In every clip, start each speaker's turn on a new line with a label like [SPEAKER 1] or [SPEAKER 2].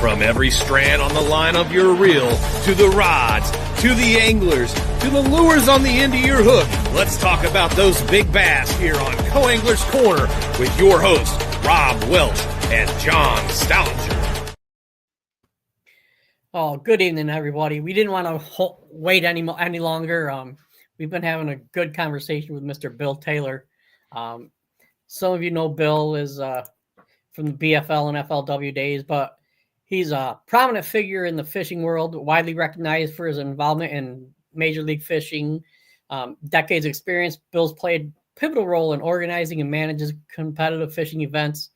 [SPEAKER 1] From every strand on the line of your reel, to the rods, to the anglers, to the lures on the end of your hook, let's talk about those big bass here on Co-Anglers Corner with your hosts, Rob Welch and John Stoudinger.
[SPEAKER 2] Oh, good evening, everybody. We didn't want to wait any longer. We've been having a good conversation with Mr. Bill Taylor. Some of you know Bill is from the BFL and FLW days, but he's a prominent figure in the fishing world, widely recognized for his involvement in Major League Fishing. Decades experience, Bill's played a pivotal role in organizing and manages competitive fishing events,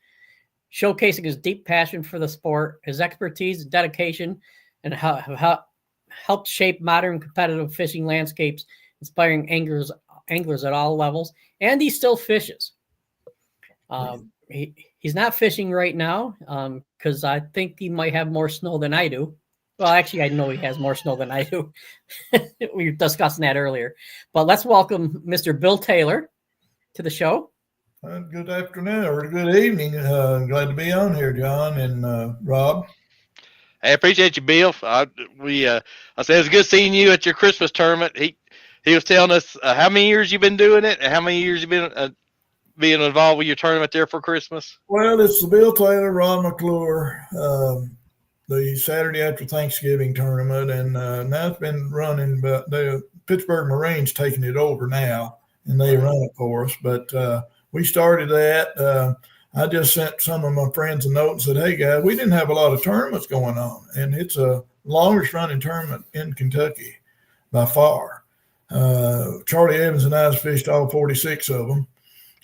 [SPEAKER 2] showcasing his deep passion for the sport, his expertise, dedication, and have helped shape modern competitive fishing landscapes, inspiring anglers at all levels. And he still fishes. He's not fishing right now because I think he might have more snow than I do. Well, actually, I know he has more snow than I do. We were discussing that earlier. But let's welcome Mr. Bill Taylor to the show.
[SPEAKER 3] Good afternoon or good evening. Glad to be on here, John and Rob.
[SPEAKER 4] Hey, I appreciate you, Bill. I said it was good seeing you at your Christmas tournament. He was telling us how many years you've been doing it and how many years you've been being involved with your tournament there for Christmas.
[SPEAKER 3] Well, it's the Bill Taylor, Ron McClure, the Saturday after Thanksgiving tournament, and now it's been running. But the Pittsburgh Marines taking it over now, and they run it for us. But we started that. I just sent some of my friends a note and said, hey, guys, we didn't have a lot of tournaments going on, and it's a longest running tournament in Kentucky by far. Charlie Evans and I fished all 46 of them,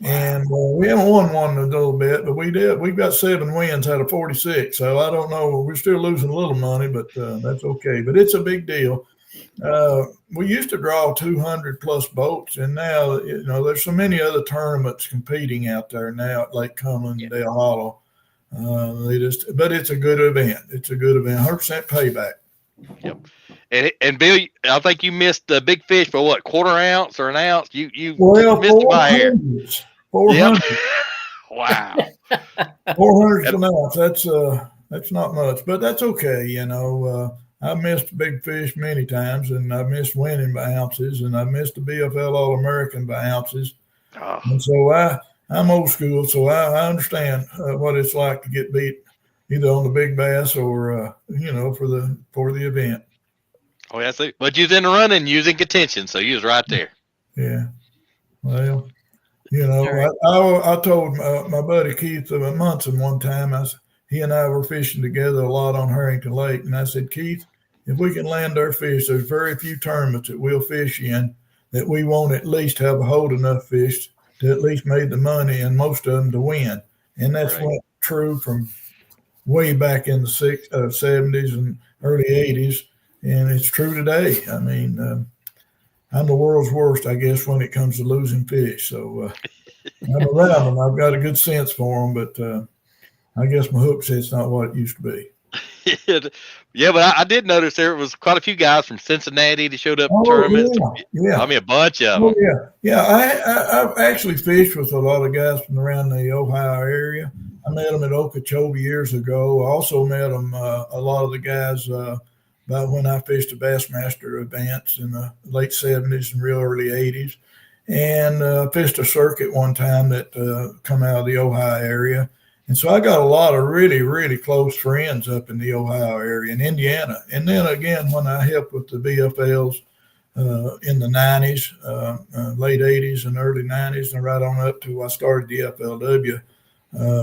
[SPEAKER 3] and we haven't won one a little bit, but we did. We've got 7 wins out of 46, so I don't know. We're still losing a little money, but that's okay. But it's a big deal. We used to draw 200 plus boats, and now there's so many other tournaments competing out there now at Lake Cumberland and Dale Hollow. But it's a good event. It's a good event. 100% payback.
[SPEAKER 4] Yep. And Bill, I think you missed the big fish for what, quarter ounce or an ounce? You missed it by hair.
[SPEAKER 3] 400.
[SPEAKER 4] Yep. Wow.
[SPEAKER 3] 400 an ounce. That's not much, but that's okay. I missed big fish many times, and I missed winning by ounces, and I missed the BFL All-American by ounces. Oh. And so I'm old school, so I understand what it's like to get beat either on the big bass or for the event.
[SPEAKER 4] Oh, yeah, see. But you was in the running using contention, so you was right there.
[SPEAKER 3] Yeah. Well, I told my buddy Keith Munson one time, he and I were fishing together a lot on Harrington Lake, and I said, Keith, if we can land our fish, there's very few tournaments that we'll fish in that we won't at least have a hold enough fish to at least make the money, and most of them to win. And that's what true from way back in the 70s and early 80s, and it's true today. I mean, I'm the world's worst, I guess, when it comes to losing fish. So I'm around them. I've got a good sense for them, but I guess my hook set's not what it used to be.
[SPEAKER 4] Yeah, but I did notice there was quite a few guys from Cincinnati that showed up in tournaments.
[SPEAKER 3] Yeah.
[SPEAKER 4] I mean, a bunch of them.
[SPEAKER 3] I've actually fished with a lot of guys from around the Ohio area. I met them at Okeechobee years ago. I also met them, a lot of the guys, about when I fished the Bassmaster events in the late 70s and real early 80s. And fished a circuit one time that come out of the Ohio area. And so I got a lot of really, really close friends up in the Ohio area in Indiana. And then again, when I helped with the BFLs in the 90s, late 80s and early 90s, and right on up to I started the FLW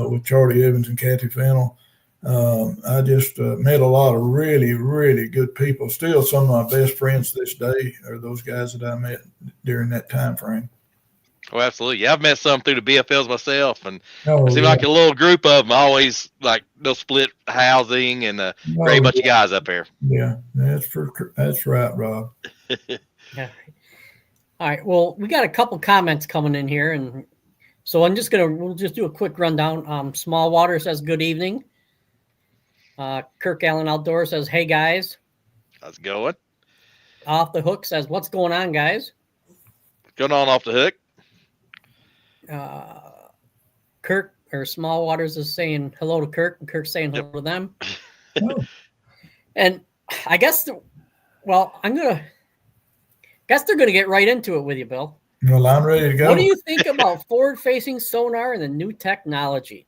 [SPEAKER 3] with Charlie Evans and Kathy Fennell, I just met a lot of really, really good people. Still, some of my best friends this day are those guys that I met during that time frame.
[SPEAKER 4] Oh, absolutely. Yeah, I've met some through the BFLs myself, and it seems like a little group of them. Always like they'll split housing and a great bunch of guys up there.
[SPEAKER 3] Yeah, that's right, Rob.
[SPEAKER 2] Yeah. All right. Well, we got a couple comments coming in here, and so we'll just do a quick rundown. Small Water says good evening. Kirk Allen Outdoor says, hey guys.
[SPEAKER 4] How's it going?
[SPEAKER 2] Off the Hook says, what's going on, guys?
[SPEAKER 4] What's going on Off the Hook?
[SPEAKER 2] Kirk or Small Waters is saying hello to Kirk, and Kirk's saying hello to them.
[SPEAKER 3] Oh,
[SPEAKER 2] And I guess, guess they're gonna get right into it with you, Bill.
[SPEAKER 3] well, I'm ready to go.
[SPEAKER 2] What do you think about forward-facing sonar and the new technology?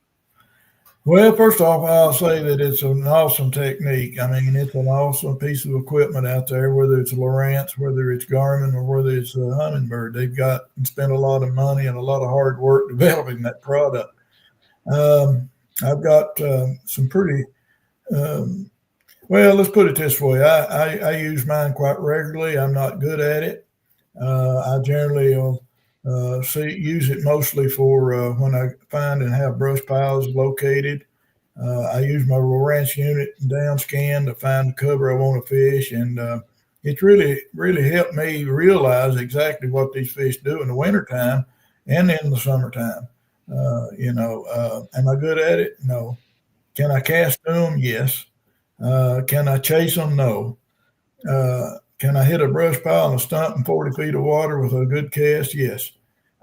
[SPEAKER 3] Well, first off, I'll say that it's an awesome technique. I mean, it's an awesome piece of equipment out there, whether it's Lowrance, whether it's Garmin, or whether it's a Humminbird. They've got and spent a lot of money and a lot of hard work developing that product. I've got some pretty, well, let's put it this way. I use mine quite regularly. I'm not good at it. I generally use it mostly for when I find and have brush piles located. I use my Lowrance unit down scan to find the cover I want to fish, and it's really helped me realize exactly what these fish do in the wintertime and in the summertime. Am I good at it? No. Can I cast to them? Yes. Can I chase them? No. Can I hit a brush pile and a stump in 40 feet of water with a good cast? Yes.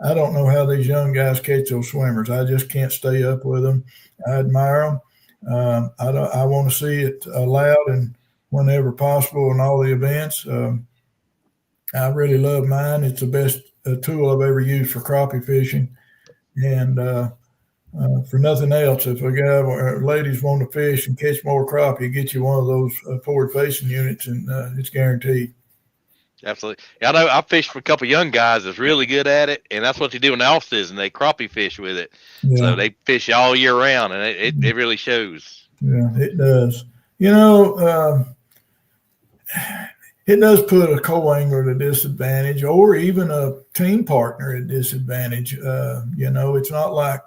[SPEAKER 3] I don't know how these young guys catch those swimmers. I just can't stay up with them. I admire them. I want to see it allowed and whenever possible in all the events. I really love mine. It's the best tool I've ever used for crappie fishing. And for nothing else, if a guy or ladies want to fish and catch more crappie, get you one of those forward-facing units, and it's guaranteed.
[SPEAKER 4] Absolutely. Yeah, I know I fished for a couple of young guys that's really good at it, and that's what they do in the off season. They crappie fish with it.
[SPEAKER 3] Yeah.
[SPEAKER 4] So they fish all year round, and it really shows.
[SPEAKER 3] Yeah, it does. It does put a co-angler at a disadvantage, or even a team partner at a disadvantage. It's not like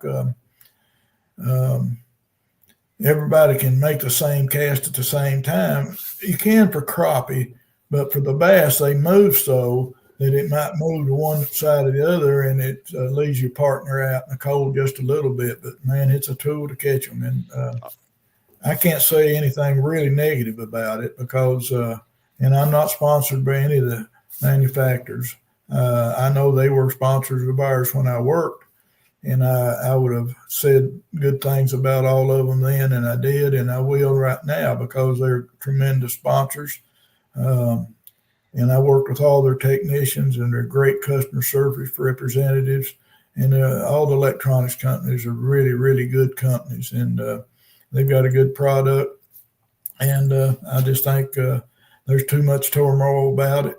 [SPEAKER 3] everybody can make the same cast at the same time. You can for crappie, but for the bass, they move so that it might move to one side or the other, and it leaves your partner out in the cold just a little bit. But, man, it's a tool to catch them. And I can't say anything really negative about it because and I'm not sponsored by any of the manufacturers. I know they were sponsors of ours when I worked, and I would have said good things about all of them then, and I did, and I will right now because they're tremendous sponsors. And I worked with all their technicians, and they're great customer service representatives. And all the electronics companies are really, really good companies, and they've got a good product. And I just think there's too much turmoil about it.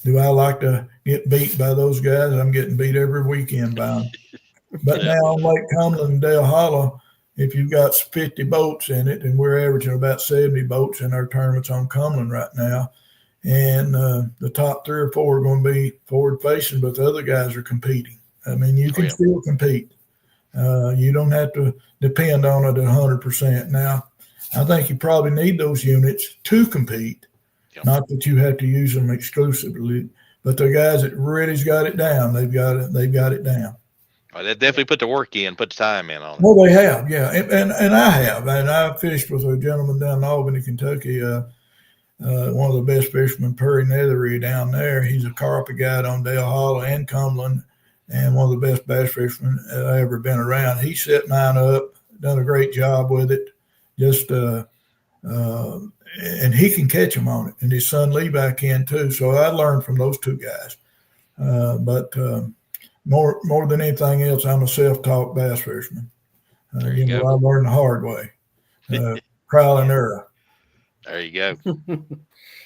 [SPEAKER 3] Do I like to get beat by those guys? I'm getting beat every weekend by them. But now on Lake Cumberland and Dale Hollow, if you've got 50 boats in it, and we're averaging about 70 boats in our tournaments on Cumberland right now, and the top 3 or 4 are going to be forward facing, but the other guys are competing. I mean, you can still compete. You don't have to depend on it 100%. Now, I think you probably need those units to compete, not that you have to use them exclusively, but the guys that really's got it down, they've got it down.
[SPEAKER 4] They definitely put the work in, put the time in on it.
[SPEAKER 3] Well, they have, yeah, and I have, and I fished with a gentleman down in Albany, Kentucky, one of the best fishermen, Perry Nethery, down there. He's a crappie guide on Dale Hollow and Cumberland, and one of the best bass fishermen I've ever been around. He set mine up, done a great job with it, just and he can catch them on it, and his son Levi can too. So I learned from those 2 guys, but. More than anything else, I'm a self-taught bass fisherman. I learned the hard way, trial and error.
[SPEAKER 4] There you go.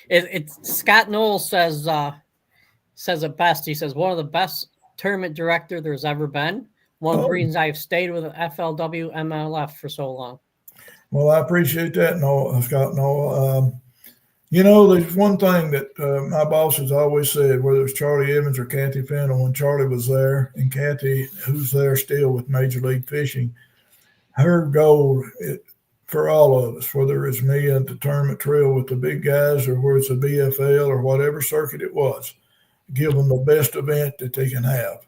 [SPEAKER 2] It's Scott Knowles says it best. He says one of the best tournament director there's ever been. One of the reasons I've stayed with FLW MLF for so long.
[SPEAKER 3] Well, I appreciate that, Scott Knowles. There's one thing that my boss has always said, whether it's Charlie Evans or Kathy Fennell, when Charlie was there, and Kathy, who's there still with Major League Fishing, her goal for all of us, whether it's me at the tournament trail with the big guys or whether it's a BFL or whatever circuit it was, give them the best event that they can have,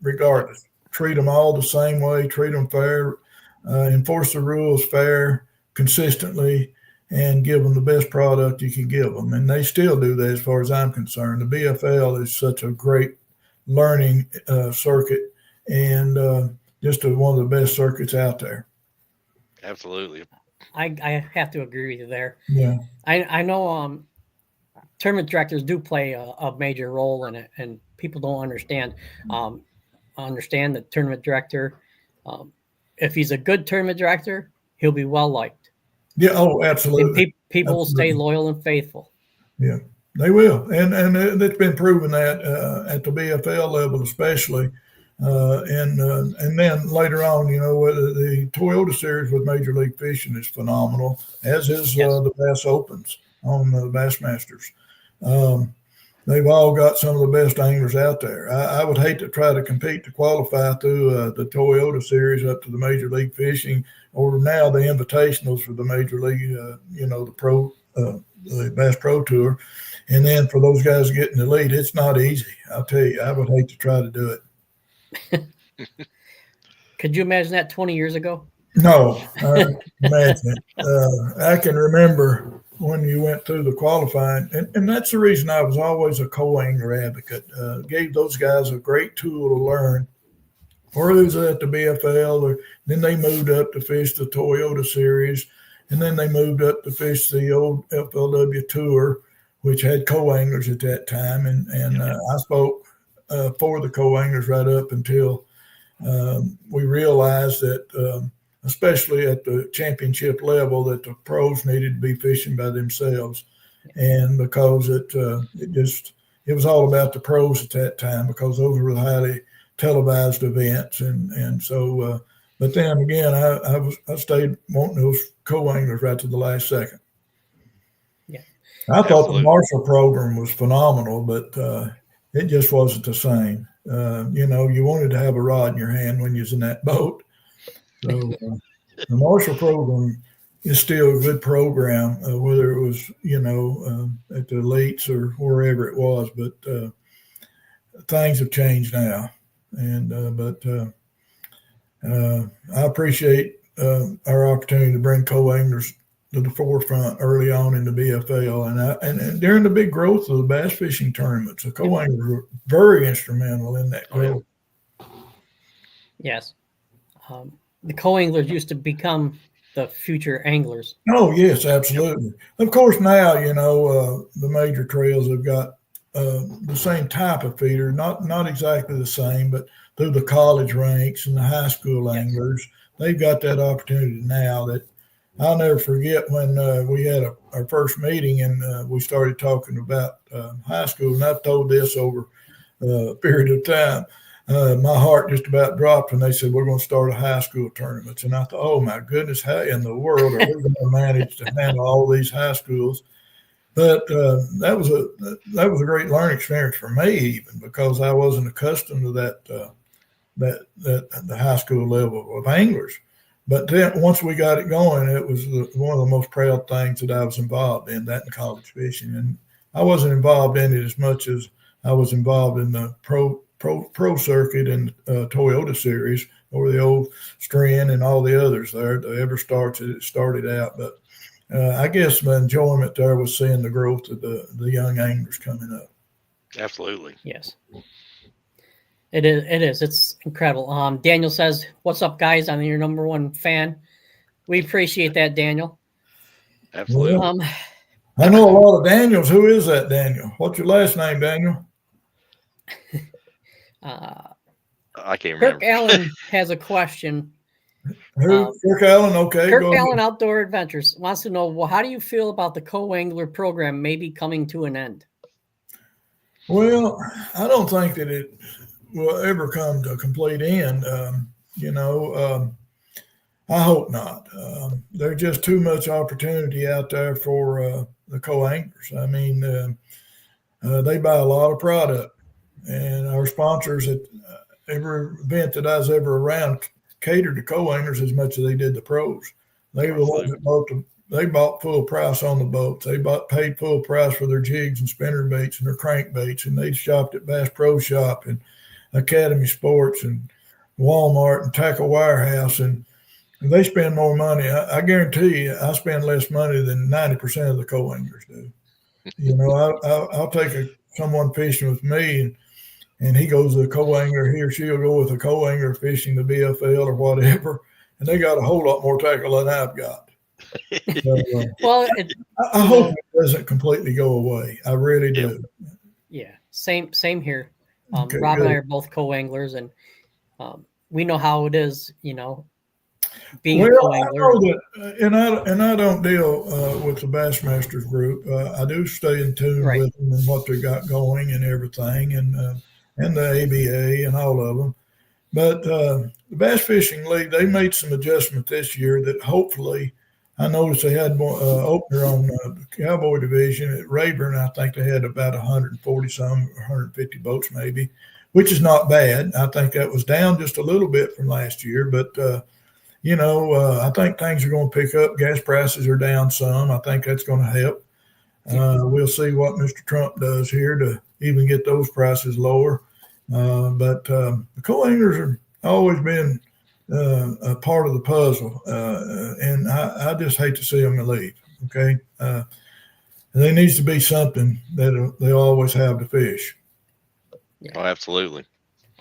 [SPEAKER 3] regardless. Treat them all the same way, treat them fair, enforce the rules fair, consistently, and give them the best product you can give them. And they still do that as far as I'm concerned. The BFL is such a great learning circuit and just one of the best circuits out there.
[SPEAKER 4] Absolutely.
[SPEAKER 2] I have to agree with you there.
[SPEAKER 3] Yeah.
[SPEAKER 2] I know tournament directors do play a major role in it, and people don't understand the tournament director. If he's a good tournament director, he'll be well liked.
[SPEAKER 3] Yeah. Oh,
[SPEAKER 2] And
[SPEAKER 3] absolutely.
[SPEAKER 2] people will stay
[SPEAKER 3] Absolutely.
[SPEAKER 2] loyal and faithful.
[SPEAKER 3] Yeah, they will, and it's been proven that at the BFL level, especially, and then later on, the Toyota Series with Major League Fishing is phenomenal, as is
[SPEAKER 2] Yes.
[SPEAKER 3] the Bass Opens on the Bassmasters. They've all got some of the best anglers out there. I would hate to try to compete to qualify through the Toyota Series up to the Major League Fishing, or now the invitationals for the Major League, the Pro. The Bass Pro Tour, and then for those guys getting the lead, it's not easy. I'll tell you, I would hate to try to do it.
[SPEAKER 2] Could you imagine that 20 years ago?
[SPEAKER 3] No, imagine it. I can remember when you went through the qualifying, and that's the reason I was always a co-angler advocate. Gave those guys a great tool to learn. Or it was at the BFL, or then they moved up to fish the Toyota Series. And then they moved up to fish the old FLW Tour, which had co-anglers at that time. And I spoke for the co-anglers right up until we realized that, especially at the championship level, that the pros needed to be fishing by themselves. And because it was all about the pros at that time, because those were highly televised events. And so, but then again, I stayed wanting those co-anglers right to the last second.
[SPEAKER 2] Yeah,
[SPEAKER 3] I thought the Marshall program was phenomenal, but it just wasn't the same. You wanted to have a rod in your hand when you was in that boat. So the Marshall program is still a good program, whether it was at the elites or wherever it was. But things have changed now, and I appreciate our opportunity to bring co-anglers to the forefront early on in the BFL, and during the big growth of the bass fishing tournaments, the co-anglers were very instrumental in that growth.
[SPEAKER 2] Yes, the co-anglers used to become the future anglers.
[SPEAKER 3] Oh yes, absolutely. Of course, now the major trails have got the same type of feeder, not exactly the same, but through the college ranks and the high school anglers, they've got that opportunity now. That I'll never forget when we had our first meeting and we started talking about high school, and I've told this over a period of time. My heart just about dropped when they said, we're going to start a high school tournaments. And I thought, oh my goodness, how in the world are we going to manage to handle all these high schools? But that was a great learning experience for me, even because I wasn't accustomed to that the high school level of anglers. But then once we got it going, it was one of the most proud things that I was involved in, that in college fishing. And I wasn't involved in it as much as I was involved in the pro circuit and Toyota Series, or the old Stren and all the others there. The Ever started out. But I guess my enjoyment there was seeing the growth of the young anglers coming up.
[SPEAKER 4] Absolutely.
[SPEAKER 2] Yes. It is. It's incredible. Daniel says, "What's up, guys? I'm your number one fan." We appreciate that, Daniel.
[SPEAKER 4] Absolutely.
[SPEAKER 3] I know a lot of Daniels. Who is that Daniel? What's your last name, Daniel?
[SPEAKER 4] I can't remember.
[SPEAKER 2] Kirk Allen has a question.
[SPEAKER 3] Who? Kirk Allen. Okay.
[SPEAKER 2] Kirk Allen Outdoor Adventures wants to know, well, how do you feel about the co-angler program maybe coming to an end?
[SPEAKER 3] Well, I don't think that it will ever come to a complete end. I hope not. There's just too much opportunity out there for the co-anglers. I mean, they buy a lot of product, and our sponsors at every event that I was ever around catered to co-anglers as much as they did the pros. They were the ones that they bought full price on the boats. They paid full price for their jigs and spinner baits and their crankbaits, and they shopped at Bass Pro Shop and Academy Sports and Walmart and Tackle Wirehouse, and they spend more money. I guarantee you, I spend less money than 90% of the co-anglers do. I'll take someone fishing with me, and he goes to the co-angler, he or she'll go with a co-angler fishing the BFL or whatever, and they got a whole lot more tackle than I've got. So,
[SPEAKER 2] Well,
[SPEAKER 3] I hope it doesn't completely go away. I really do.
[SPEAKER 2] yeah, same here.
[SPEAKER 3] Okay,
[SPEAKER 2] Rob and I
[SPEAKER 3] good.
[SPEAKER 2] are both co-anglers, and we know how it is, being a
[SPEAKER 3] Well, I
[SPEAKER 2] co-angler.
[SPEAKER 3] know that, and I don't deal with the Bassmasters group. I do stay in tune
[SPEAKER 2] Right.
[SPEAKER 3] with them and what they got going and everything, and the ABA and all of them. But the Bass Fishing League, they made some adjustment this year that hopefully, I noticed they had one opener on the Cowboy division at Rayburn. I think they had about 140 some, 150 boats maybe, which is not bad. I think that was down just a little bit from last year, but I think things are going to pick up. Gas prices are down some. I think that's going to help. We'll see what Mr. Trump does here to even get those prices lower. But the co-anglers have always been a part of the puzzle, and I just hate to see them leave. Okay, there needs to be something that they always have to fish.
[SPEAKER 2] Yeah.
[SPEAKER 4] Oh, absolutely.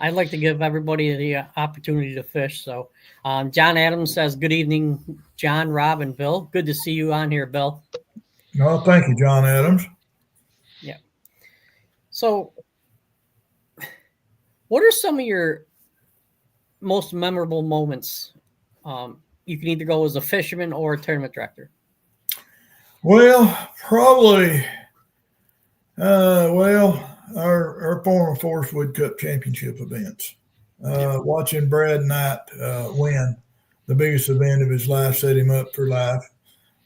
[SPEAKER 2] I'd like to give everybody the opportunity to fish. So, John Adams says, "Good evening, John, Rob, and Bill. Good to see you on here, Bill."
[SPEAKER 3] No, thank you, John Adams.
[SPEAKER 2] Yeah. So, what are some of your most memorable moments? You can either go as a fisherman or a tournament director.
[SPEAKER 3] Well, probably. Our former Forestwood Cup Championship events. Watching Brad Knight win the biggest event of his life, set him up for life.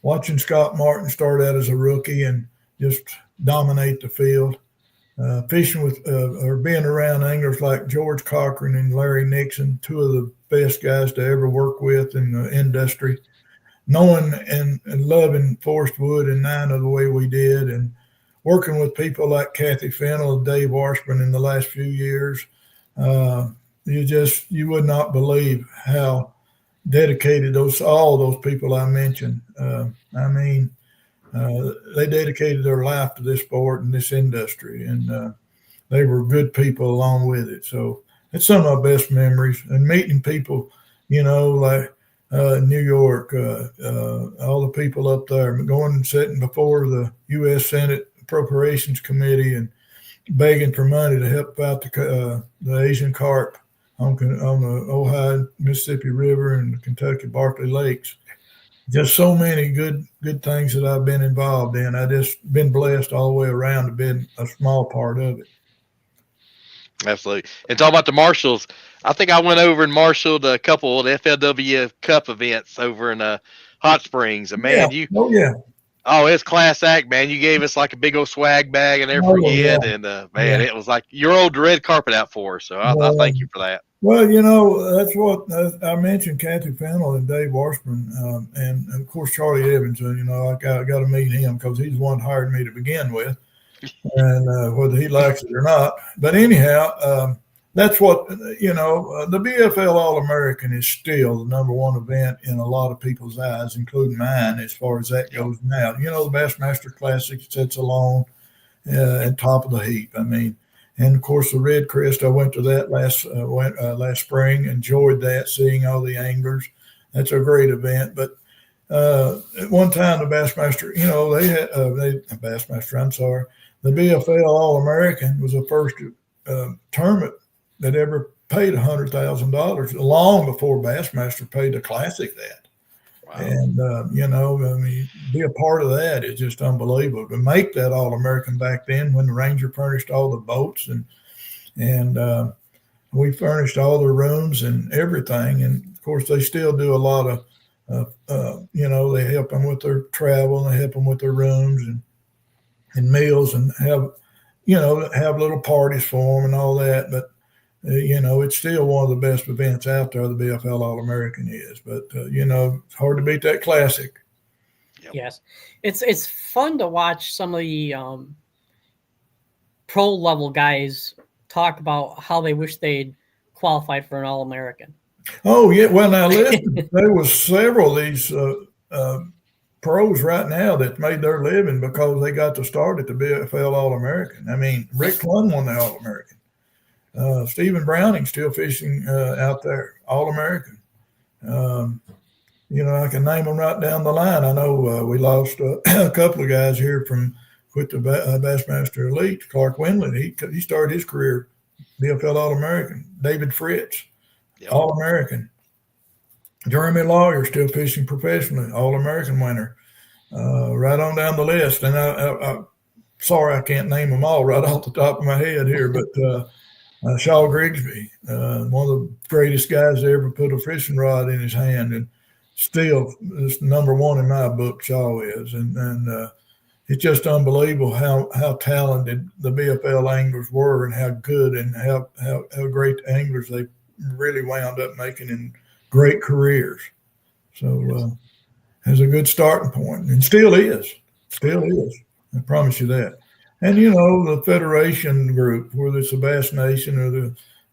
[SPEAKER 3] Watching Scott Martin start out as a rookie and just dominate the field. Fishing with or being around anglers like George Cochran and Larry Nixon, two of the best guys to ever work with in the industry. Knowing and loving Forestwood and Nina the way we did, and working with people like Kathy Fennell and Dave Washburn in the last few years, you would not believe how dedicated all those people I mentioned. They dedicated their life to this sport and this industry, and they were good people along with it. So it's some of my best memories, and meeting people, like New York, all the people up there, going and sitting before the U.S. Senate Appropriations Committee and begging for money to help out the Asian carp on the Ohio Mississippi River and the Kentucky Barkley Lakes. Just so many good things that I've been involved in. I just been blessed all the way around to be a small part of it.
[SPEAKER 4] Absolutely. And talking about the marshals, I think I went over and marshaled a couple of the FLW Cup events over in Hot Springs. And man, it's class act, man. You gave us like a big old swag bag and never forget. And it was like you rolled the red carpet out for us. So I thank you for that.
[SPEAKER 3] Well, that's what I mentioned. Kathy Fennell and Dave Washburn, and of course Charlie Evans. I got to meet him because he's the one that hired me to begin with, and whether he likes it or not. But anyhow, that's what the BFL All-American is still the number one event in a lot of people's eyes, including mine, as far as that goes now. The Bassmaster Classic sits alone at top of the heap. And of course the Red Crest, I went to that last spring, enjoyed that, seeing all the anglers. That's a great event. But at one time the Bassmaster, the BFL All-American was the first tournament that ever paid $100,000 long before Bassmaster paid the Classic that. Wow. And, be a part of that is just unbelievable. To make that All-American back then when the Ranger furnished all the boats and we furnished all the rooms and everything. And, of course, they still do a lot of, they help them with their travel and they help them with their rooms and meals and have little parties for them and all that. But, it's still one of the best events out there, the BFL All-American is. But, it's hard to beat that Classic.
[SPEAKER 2] Yep. Yes. It's fun to watch some of the pro-level guys talk about how they wish they'd qualified for an All-American.
[SPEAKER 3] Oh, yeah. Well, now, listen, there was several of these pros right now that made their living because they got to start at the BFL All-American. Rick Clunn won the All-American. Stephen Browning still fishing out there, All-American. I can name them right down the line. I know we lost a couple of guys here from quit the Bassmaster Elite. Clark Windley, he started his career BFL All-American. David Fritz, All-American. Jeremy Lawyer, still fishing professionally, All-American winner. Right on down the list. And I'm sorry I can't name them all right off the top of my head here, but Shaw Grigsby, one of the greatest guys to ever put a fishing rod in his hand, and still is number one in my book. Shaw is, and it's just unbelievable how talented the BFL anglers were, and how good and how great anglers they really wound up making in great careers. So has a good starting point, and still is. I promise you that. And the federation group, whether it's the Bass Nation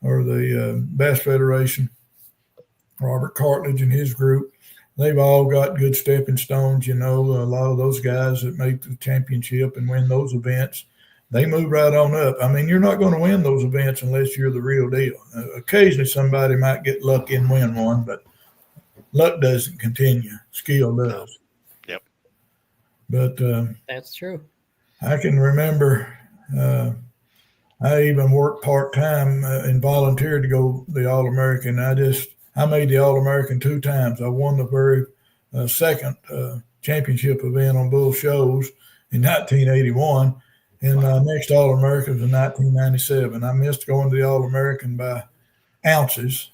[SPEAKER 3] or the Bass Federation, Robert Cartledge and his group, they've all got good stepping stones. A lot of those guys that make the championship and win those events, they move right on up. I mean, you're not going to win those events unless you're the real deal. Occasionally somebody might get lucky and win one, but luck doesn't continue. Skill does.
[SPEAKER 4] Yep.
[SPEAKER 3] But
[SPEAKER 2] that's true.
[SPEAKER 3] I can remember I even worked part-time and volunteered to go the All-American. I made the All-American 2 times. I won the very second championship event on Bull Shows in 1981. And next All-American was in 1997. I missed going to the All-American by ounces.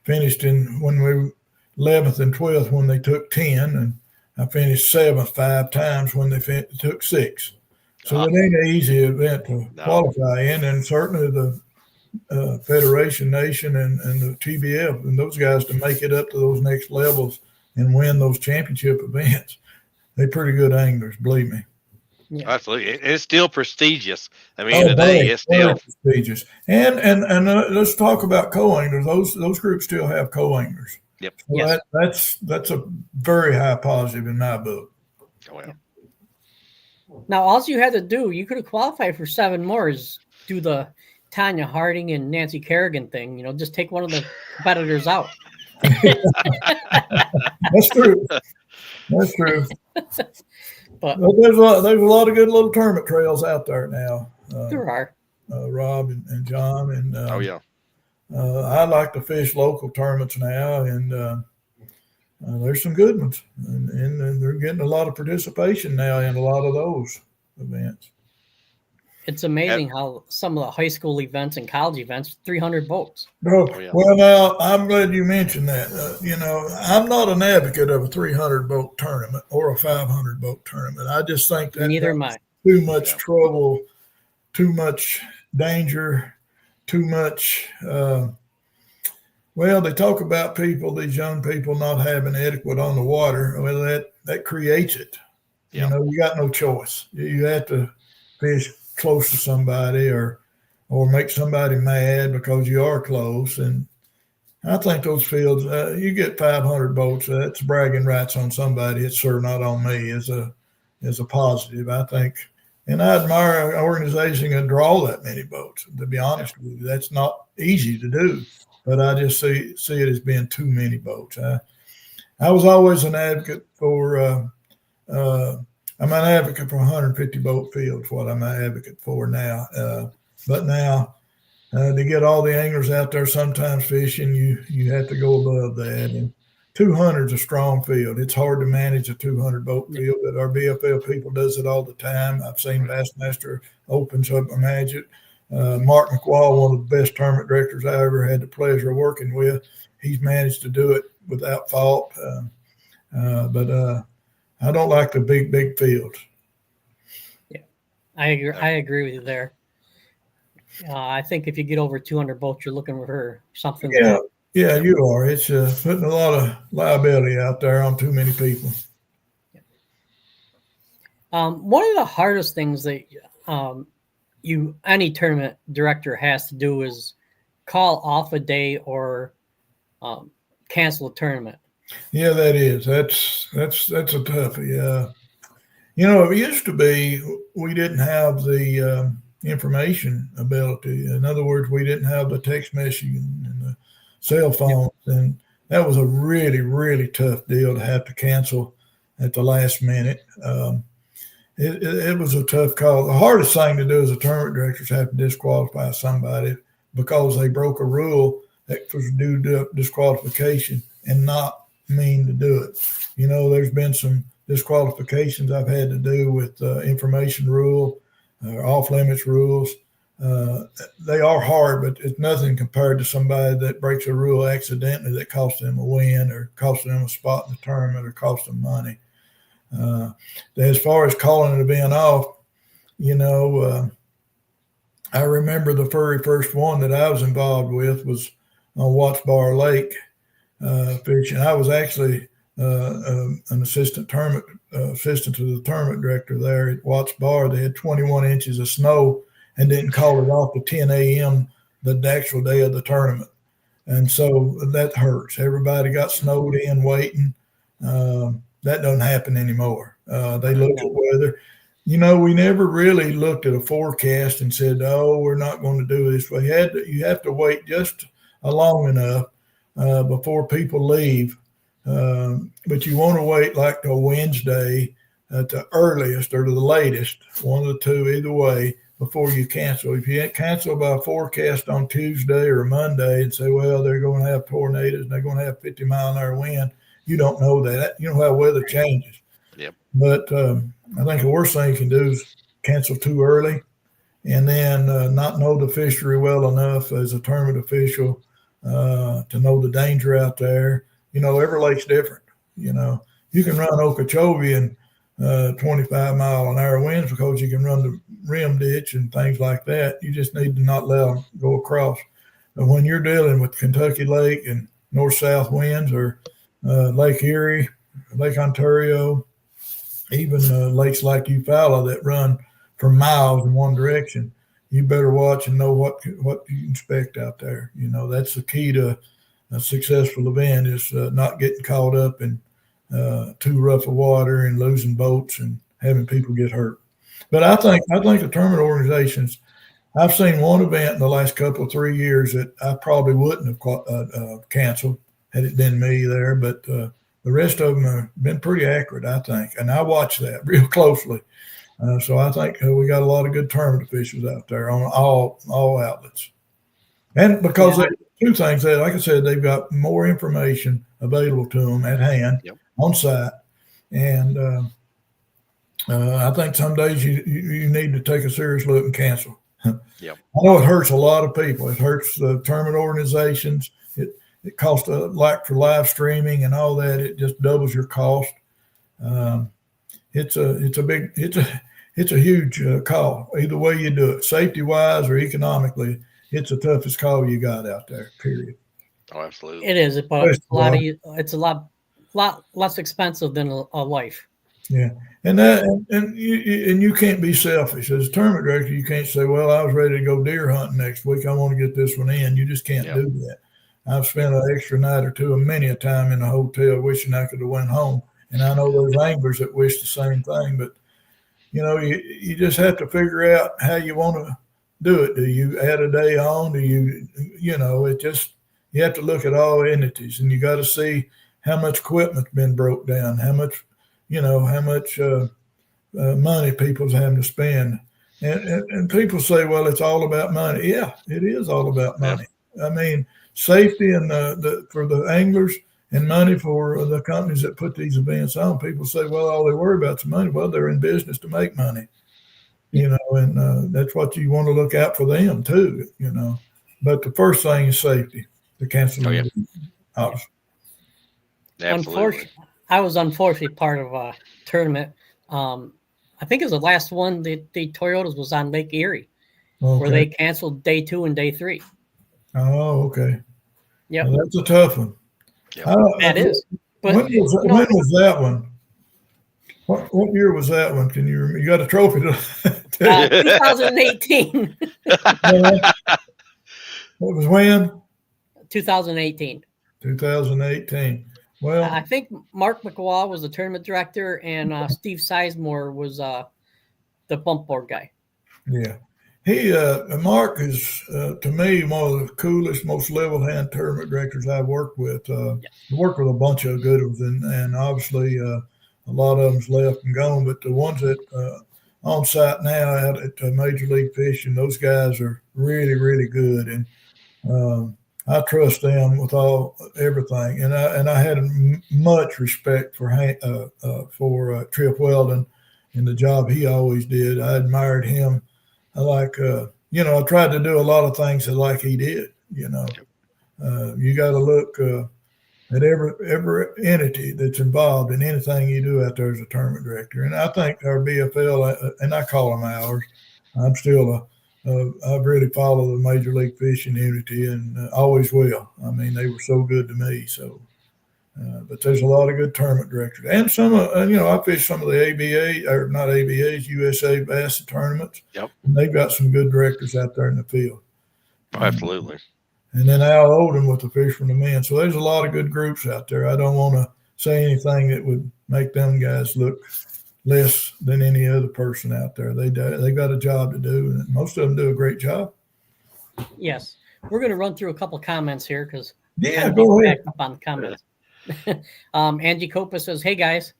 [SPEAKER 3] Finished when we were 11th and 12th when they took 10, and I finished 7th 5 times when they took 6. So it ain't an easy event to qualify in, and certainly the Federation Nation and the TBF and those guys to make it up to those next levels and win those championship events. They're pretty good anglers, believe me.
[SPEAKER 4] Yeah. Absolutely, it's still prestigious. I mean, today it's still
[SPEAKER 3] prestigious. And let's talk about co-anglers. Those groups still have co-anglers.
[SPEAKER 4] Yep.
[SPEAKER 3] So yes. That's a very high positive in my book.
[SPEAKER 4] Oh, yeah.
[SPEAKER 2] Now, all you had to do, you could have qualified for 7 more, is do the Tanya Harding and Nancy Kerrigan thing. Just take one of the competitors out.
[SPEAKER 3] That's true. That's true.
[SPEAKER 2] But
[SPEAKER 3] there's a lot of good little tournament trails out there now.
[SPEAKER 2] There are.
[SPEAKER 3] Rob and John and
[SPEAKER 4] I
[SPEAKER 3] like to fish local tournaments now, and there's some good ones, and they're getting a lot of participation now in a lot of those events.
[SPEAKER 2] It's amazing how some of the high school events and college events, 300 boats.
[SPEAKER 3] Well, now I'm glad you mentioned that. I'm not an advocate of a 300 boat tournament or a 500 boat tournament. I just think that
[SPEAKER 2] neither am I.
[SPEAKER 3] Too much trouble, too much danger, too much. They talk about these young people not having etiquette on the water. Well, that creates it.
[SPEAKER 4] Yeah.
[SPEAKER 3] You got no choice. You have to fish close to somebody or make somebody mad because you are close. And I think those fields, you get 500 boats, that's bragging rights on somebody. It's sure not on me as a positive, I think. And I admire an organization that draw that many boats, to be honest with you. That's not easy to do. But I just see it as being too many boats. I was always an advocate for, I'm an advocate for 150 boat fields, what I'm an advocate for now. But now, to get all the anglers out there sometimes fishing, you have to go above that. And 200 is a strong field. It's hard to manage a 200 boat field, but our BFL people does it all the time. I've seen Bassmaster opens up a magic. Mark McWall, one of the best tournament directors I ever had the pleasure of working with, he's managed to do it without fault. But I don't like the big fields.
[SPEAKER 2] Yeah, I agree with you there. I think if you get over 200 boats, you're looking for something.
[SPEAKER 3] Yeah, you are. It's putting a lot of liability out there on too many people.
[SPEAKER 2] One of the hardest things that any tournament director has to do is call off a day or cancel a tournament.
[SPEAKER 3] Yeah, that is. That's a toughie. It used to be we didn't have the information ability. In other words, we didn't have the text messaging and the cell phones, and that was a really, really tough deal to have to cancel at the last minute. It was a tough call. The hardest thing to do as a tournament director is have to disqualify somebody because they broke a rule that was due to disqualification and not mean to do it. You know, there's been some disqualifications I've had to do with information rule, off limits rules. They are hard, but it's nothing compared to somebody that breaks a rule accidentally that costs them a win or costs them a spot in the tournament or costs them money. As far as calling an event off, you know, I remember the very first one that I was involved with was on Watts Bar Lake fishing. I was actually an assistant to the tournament director there at Watts Bar. They had 21 inches of snow and didn't call it off to 10 a.m. the actual day of the tournament. And so that hurts. Everybody got snowed in waiting. That doesn't happen anymore. They look at weather. You know, we never really looked at a forecast and said, "Oh, we're not going to do this." You have to wait just long enough before people leave. But you want to wait like till Wednesday at the earliest or to the latest, one of the two, either way, before you cancel. If you cancel by a forecast on Tuesday or Monday and say, "Well, they're going to have tornadoes and they're going to have 50-mile-an-hour wind," you don't know that. You know how weather changes.
[SPEAKER 4] Yep.
[SPEAKER 3] But I think the worst thing you can do is cancel too early and then not know the fishery well enough as a tournament official to know the danger out there. You know, every lake's different. You know, you can run Okeechobee in 25-mile-an-hour winds because you can run the rim ditch and things like that. You just need to not let them go across. But when you're dealing with Kentucky Lake and north-south winds or Lake Erie, Lake Ontario, even lakes like Eufaula that run for miles in one direction, you better watch and know what you expect out there. You know, that's the key to a successful event is not getting caught up in too rough of water and losing boats and having people get hurt. But I think the tournament organizations, I've seen one event in the last couple of 3 years that I probably wouldn't have canceled had it been me there, but the rest of them have been pretty accurate, I think, and I watch that real closely. So I think we got a lot of good tournament officials out there on all outlets, and because two things that, like I said, they've got more information available to them at hand on site, and I think some days you need to take a serious look and cancel.
[SPEAKER 4] Yep.
[SPEAKER 3] I know it hurts a lot of people. It hurts the tournament organizations. It costs a lot for live streaming and all that. It just doubles your cost. It's a huge call. Either way you do it, safety wise or economically, it's the toughest call you got out there. Period.
[SPEAKER 4] Oh, absolutely.
[SPEAKER 2] It is, but it's a lot less expensive than a life.
[SPEAKER 3] Yeah, and you can't be selfish as a tournament director. You can't say, "Well, I was ready to go deer hunting next week. I want to get this one in." You just can't do that. I've spent an extra night or two, many a time in a hotel, wishing I could have went home. And I know there's anglers that wish the same thing, but you know, you just have to figure out how you want to do it. Do you add a day on? Do you know, you have to look at all entities, and you got to see how much equipment's been broke down, how much money people's having to spend. And people say, well, it's all about money. Yeah, it is all about money. I mean, safety and for the anglers and money for the companies that put these events on. People say, well, all they worry about is money. Well, they're in business to make money, you know, and that's what you want to look out for them too, you know. But the first thing is safety, the cancellation.
[SPEAKER 4] Absolutely.
[SPEAKER 2] I was unfortunately part of a tournament. I think it was the last one. The Toyotas was on Lake Erie, where they canceled day 2 and day 3.
[SPEAKER 3] Oh, okay.
[SPEAKER 2] Yeah,
[SPEAKER 3] well, that's a tough one.
[SPEAKER 4] Yep.
[SPEAKER 2] That is. But
[SPEAKER 3] when was that one? What year was that one? Can you remember? You got a trophy to
[SPEAKER 2] 2018.
[SPEAKER 3] What was when?
[SPEAKER 2] 2018.
[SPEAKER 3] 2018. Well,
[SPEAKER 2] I think Mark McWaw was the tournament director, and Steve Sizemore was the bump board guy.
[SPEAKER 3] Yeah. Mark is, to me, one of the coolest, most level-headed tournament directors I've worked with. I worked with a bunch of good ones, and obviously a lot of them's left and gone. But the ones that on site now out at Major League Fishing, those guys are really, really good, and I trust them with everything. And I had much respect for Trip Weldon and the job he always did. I admired him. I tried to do a lot of things like he did. You got to look at every entity that's involved in anything you do out there as a tournament director. And I think our BFL, and I call them ours, I'm still I've really followed the Major League Fishing unity and always will. I mean, they were so good to me. So, but there's a lot of good tournament directors, and some, I fished some of the ABA, or not ABAs, USA Bass tournaments.
[SPEAKER 4] Yep.
[SPEAKER 3] And they've got some good directors out there in the field.
[SPEAKER 4] Oh, absolutely.
[SPEAKER 3] And then Al Odom with the Fish from the Men. So there's a lot of good groups out there. I don't want to say anything that would make them guys look less than any other person out there. They got a job to do, and most of them do a great job.
[SPEAKER 2] Yes. We're going to run through a couple comments here because
[SPEAKER 3] go ahead.
[SPEAKER 2] Up on the comments. Angie Copa says, "Hey guys."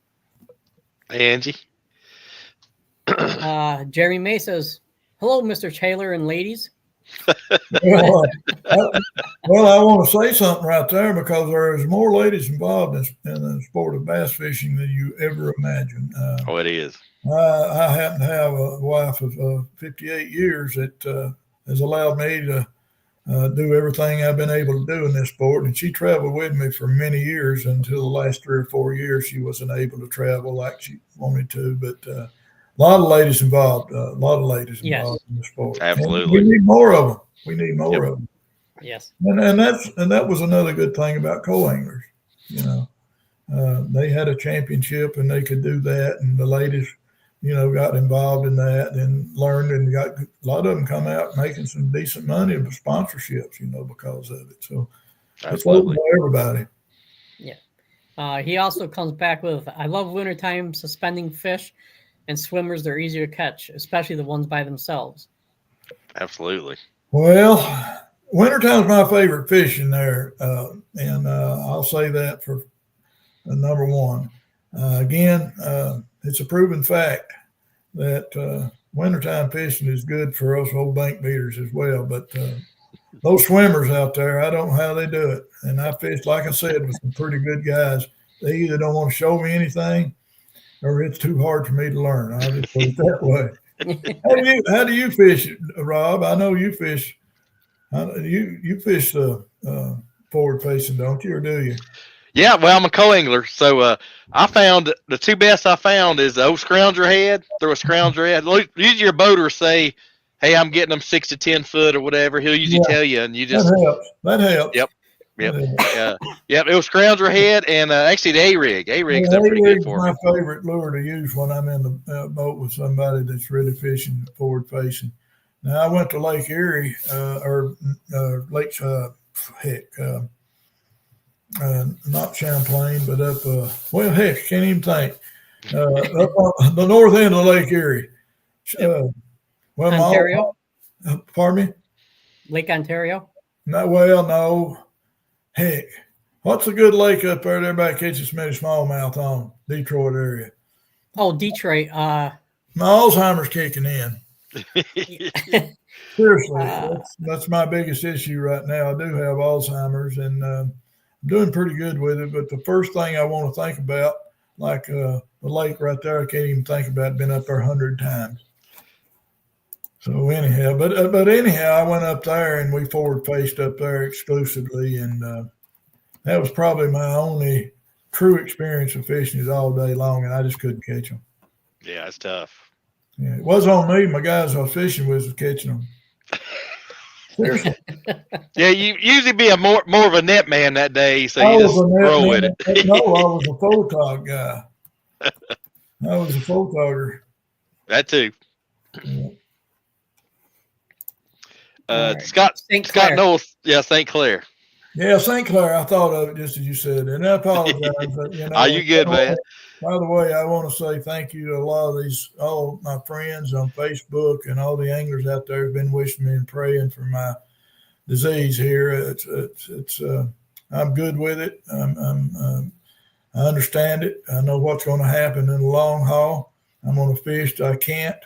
[SPEAKER 4] Hey, Angie.
[SPEAKER 2] Jerry May says, "Hello, Mr. Taylor and ladies."
[SPEAKER 3] Well, I want to say something right there because there's more ladies involved in the sport of bass fishing than you ever imagine.
[SPEAKER 4] It is.
[SPEAKER 3] I happen to have a wife of 58 years that has allowed me to do everything I've been able to do in this sport. And she traveled with me for many years until the last 3 or 4 years. She wasn't able to travel like she wanted to, but a lot of ladies involved, in the sport.
[SPEAKER 4] Absolutely.
[SPEAKER 3] And we need more of them. Of them.
[SPEAKER 2] Yes.
[SPEAKER 3] And that was another good thing about co-anglers. They had a championship and they could do that. And the ladies, got involved in that and learned and got a lot of them come out making some decent money with sponsorships, because of it. So it's open to everybody.
[SPEAKER 2] Yeah. He also comes back with, "I love wintertime suspending fish and swimmers. They're easier to catch, especially the ones by themselves."
[SPEAKER 4] Absolutely.
[SPEAKER 3] Well, wintertime's my favorite fishing there. And I'll say that for number one. Again, it's a proven fact that wintertime fishing is good for us old bank beaters as well. But those swimmers out there, I don't know how they do it. And I fished, like I said, with some pretty good guys. They either don't want to show me anything or it's too hard for me to learn. I'll just put it that way. How do you fish, Rob? I know you fish. You fish forward facing, don't you, or do you?
[SPEAKER 4] Yeah, well, I'm a co-angler, so I found the two best I found is the old scrounger head. Throw a scrounger head. Usually your boater say, "Hey, I'm getting them 6 to 10 foot or whatever." He'll usually tell you, and you just
[SPEAKER 3] that helps.
[SPEAKER 4] Yep. It was scrounger head and actually the A-rig. A-rig's pretty good for me.
[SPEAKER 3] My favorite lure to use when I'm in the boat with somebody that's really fishing forward facing. Now I went to Lake Erie or Lake not Champlain, but up can't even think. Up on the north end of Lake Erie.
[SPEAKER 2] Ontario?
[SPEAKER 3] Pardon me?
[SPEAKER 2] Lake Ontario?
[SPEAKER 3] No. Heck, what's a good lake up there that everybody catches many smallmouth on? Detroit area.
[SPEAKER 2] Oh, Detroit.
[SPEAKER 3] My Alzheimer's kicking in. Seriously, that's my biggest issue right now. I do have Alzheimer's, and I'm doing pretty good with it. But the first thing I want to think about, like the lake right there, I can't even think about. Been up there 100 times. So anyhow, but anyhow, I went up there and we forward faced up there exclusively, and that was probably my only true experience of fishing it all day long, and I just couldn't catch them.
[SPEAKER 4] Yeah, it's tough.
[SPEAKER 3] Yeah, it was on me. My guys I was fishing with was catching them. Seriously.
[SPEAKER 4] Yeah, you usually be a more of a net man that day, so you just roll with it.
[SPEAKER 3] No, I was a photog guy. I was a photogger.
[SPEAKER 4] That too.
[SPEAKER 3] Yeah.
[SPEAKER 2] Right.
[SPEAKER 4] Scott Knowles, St. Clair.
[SPEAKER 3] Yeah, St. Clair. I thought of it just as you said, and I apologize. But,
[SPEAKER 4] Are you good, man?
[SPEAKER 3] By the way, I want to say thank you to a lot of all of my friends on Facebook and all the anglers out there have been wishing me and praying for my disease here. I'm good with it. I understand it. I know what's going to happen in the long haul. I'm going to fish till I can't.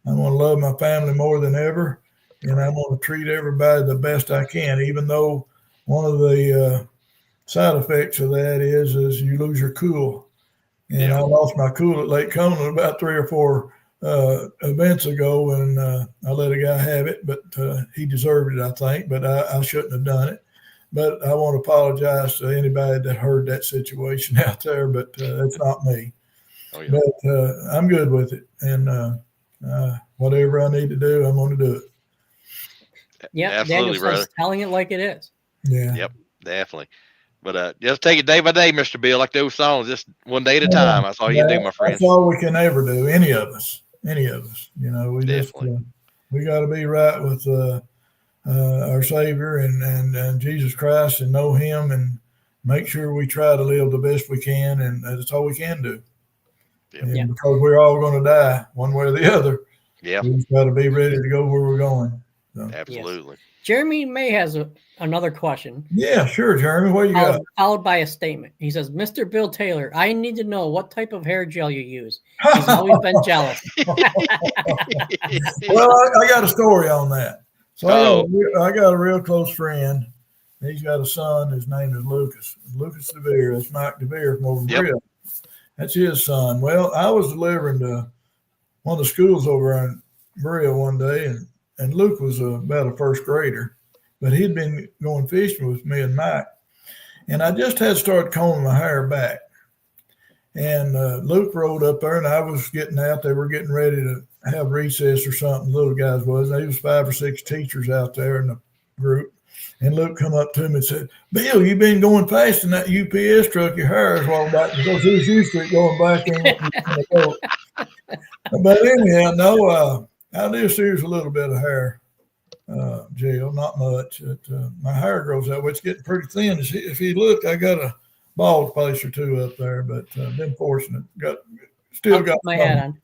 [SPEAKER 3] I'm going to love my family more than ever, and I'm going to treat everybody the best I can, even though one of the side effects of that is you lose your cool. And I lost my cool at Lake Cumberland about 3 or 4 events ago, and I let a guy have it, but he deserved it, I think, but I shouldn't have done it. But I want to apologize to anybody that heard that situation out there, but it's not me. Oh, yeah. But I'm good with it, and whatever I need to do, I'm going to do it.
[SPEAKER 2] Yeah,
[SPEAKER 4] absolutely, brother.
[SPEAKER 2] Telling it like it is.
[SPEAKER 3] Yeah.
[SPEAKER 4] Yep, definitely. But just take it day by day, Mr. Bill, like those songs, just one day at a time. That's all you can do, my friend.
[SPEAKER 3] That's all we can ever do, any of us. You know, we
[SPEAKER 4] definitely.
[SPEAKER 3] We got to be right with our Savior and Jesus Christ and know Him and make sure we try to live the best we can, and that's all we can do. Yep. Because we're all going to die one way or the other.
[SPEAKER 4] Yeah,
[SPEAKER 3] we just got to be ready to go where we're going. So.
[SPEAKER 4] Absolutely.
[SPEAKER 2] Yes. Jeremy May has another question.
[SPEAKER 3] Yeah, sure, Jeremy. What you got?
[SPEAKER 2] Followed by a statement. He says, Mr. Bill Taylor, I need to know what type of hair gel you use. He's always been jealous.
[SPEAKER 3] Well, I got a story on that. So I got a real close friend. He's got a son. His name is Lucas. Lucas DeVere. That's Mike DeVere from over in Berea. That's his son. Well, I was delivering to one of the schools over in Berea one day, and Luke was about a first grader, but he'd been going fishing with me and Mike. And I just had started combing my hair back. And Luke rode up there, and I was getting out. They were getting ready to have recess or something, little guys was. There was 5 or 6 teachers out there in the group. And Luke come up to him and said, Bill, you've been going fast in that UPS truck. Your hair is all back because he's used to it going back in the boat. But anyhow, no, I do see there's a little bit of hair gel, not much. My hair grows that way. It's getting pretty thin. If you look, I got a bald place or 2 up there, but been fortunate. Still got
[SPEAKER 2] my hat on.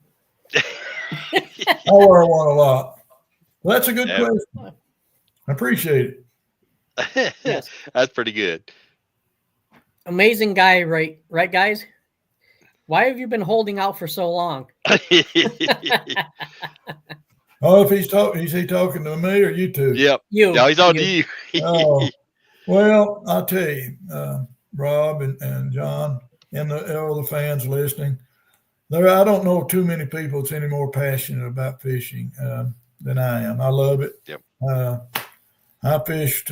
[SPEAKER 3] I wear one a lot. Well, that's a good question. I appreciate it.
[SPEAKER 2] Yes.
[SPEAKER 4] That's pretty good.
[SPEAKER 2] Amazing guy, right, guys? Why have you been holding out for so long?
[SPEAKER 3] Oh, if he's talking, is he talking to me or you two?
[SPEAKER 4] Yep.
[SPEAKER 2] You.
[SPEAKER 4] No, he's on to you.
[SPEAKER 3] Oh, well, I'll tell you, Rob and John and all the fans listening, I don't know too many people that's any more passionate about fishing than I am. I love it.
[SPEAKER 4] Yep.
[SPEAKER 3] I fished.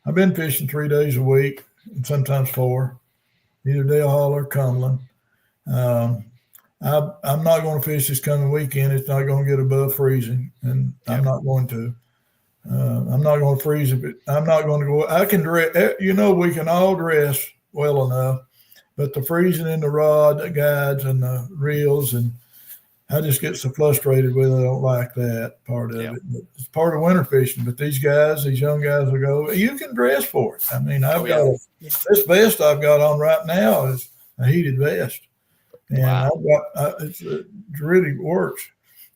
[SPEAKER 3] I've been fishing 3 days a week, and sometimes 4, either Dale Hall or Cumberland. I'm not going to fish this coming weekend. It's not going to get above freezing, and I'm not going to. I'm not going to freeze it. I'm not going to go. I can dress. You know, we can all dress well enough, but the freezing in the rod, the guides, and the reels, and I just get so frustrated with it. I don't like that part of it. But it's part of winter fishing. But these young guys will go, you can dress for it. I mean, I've got this vest I've got on right now is a heated vest. And it really works.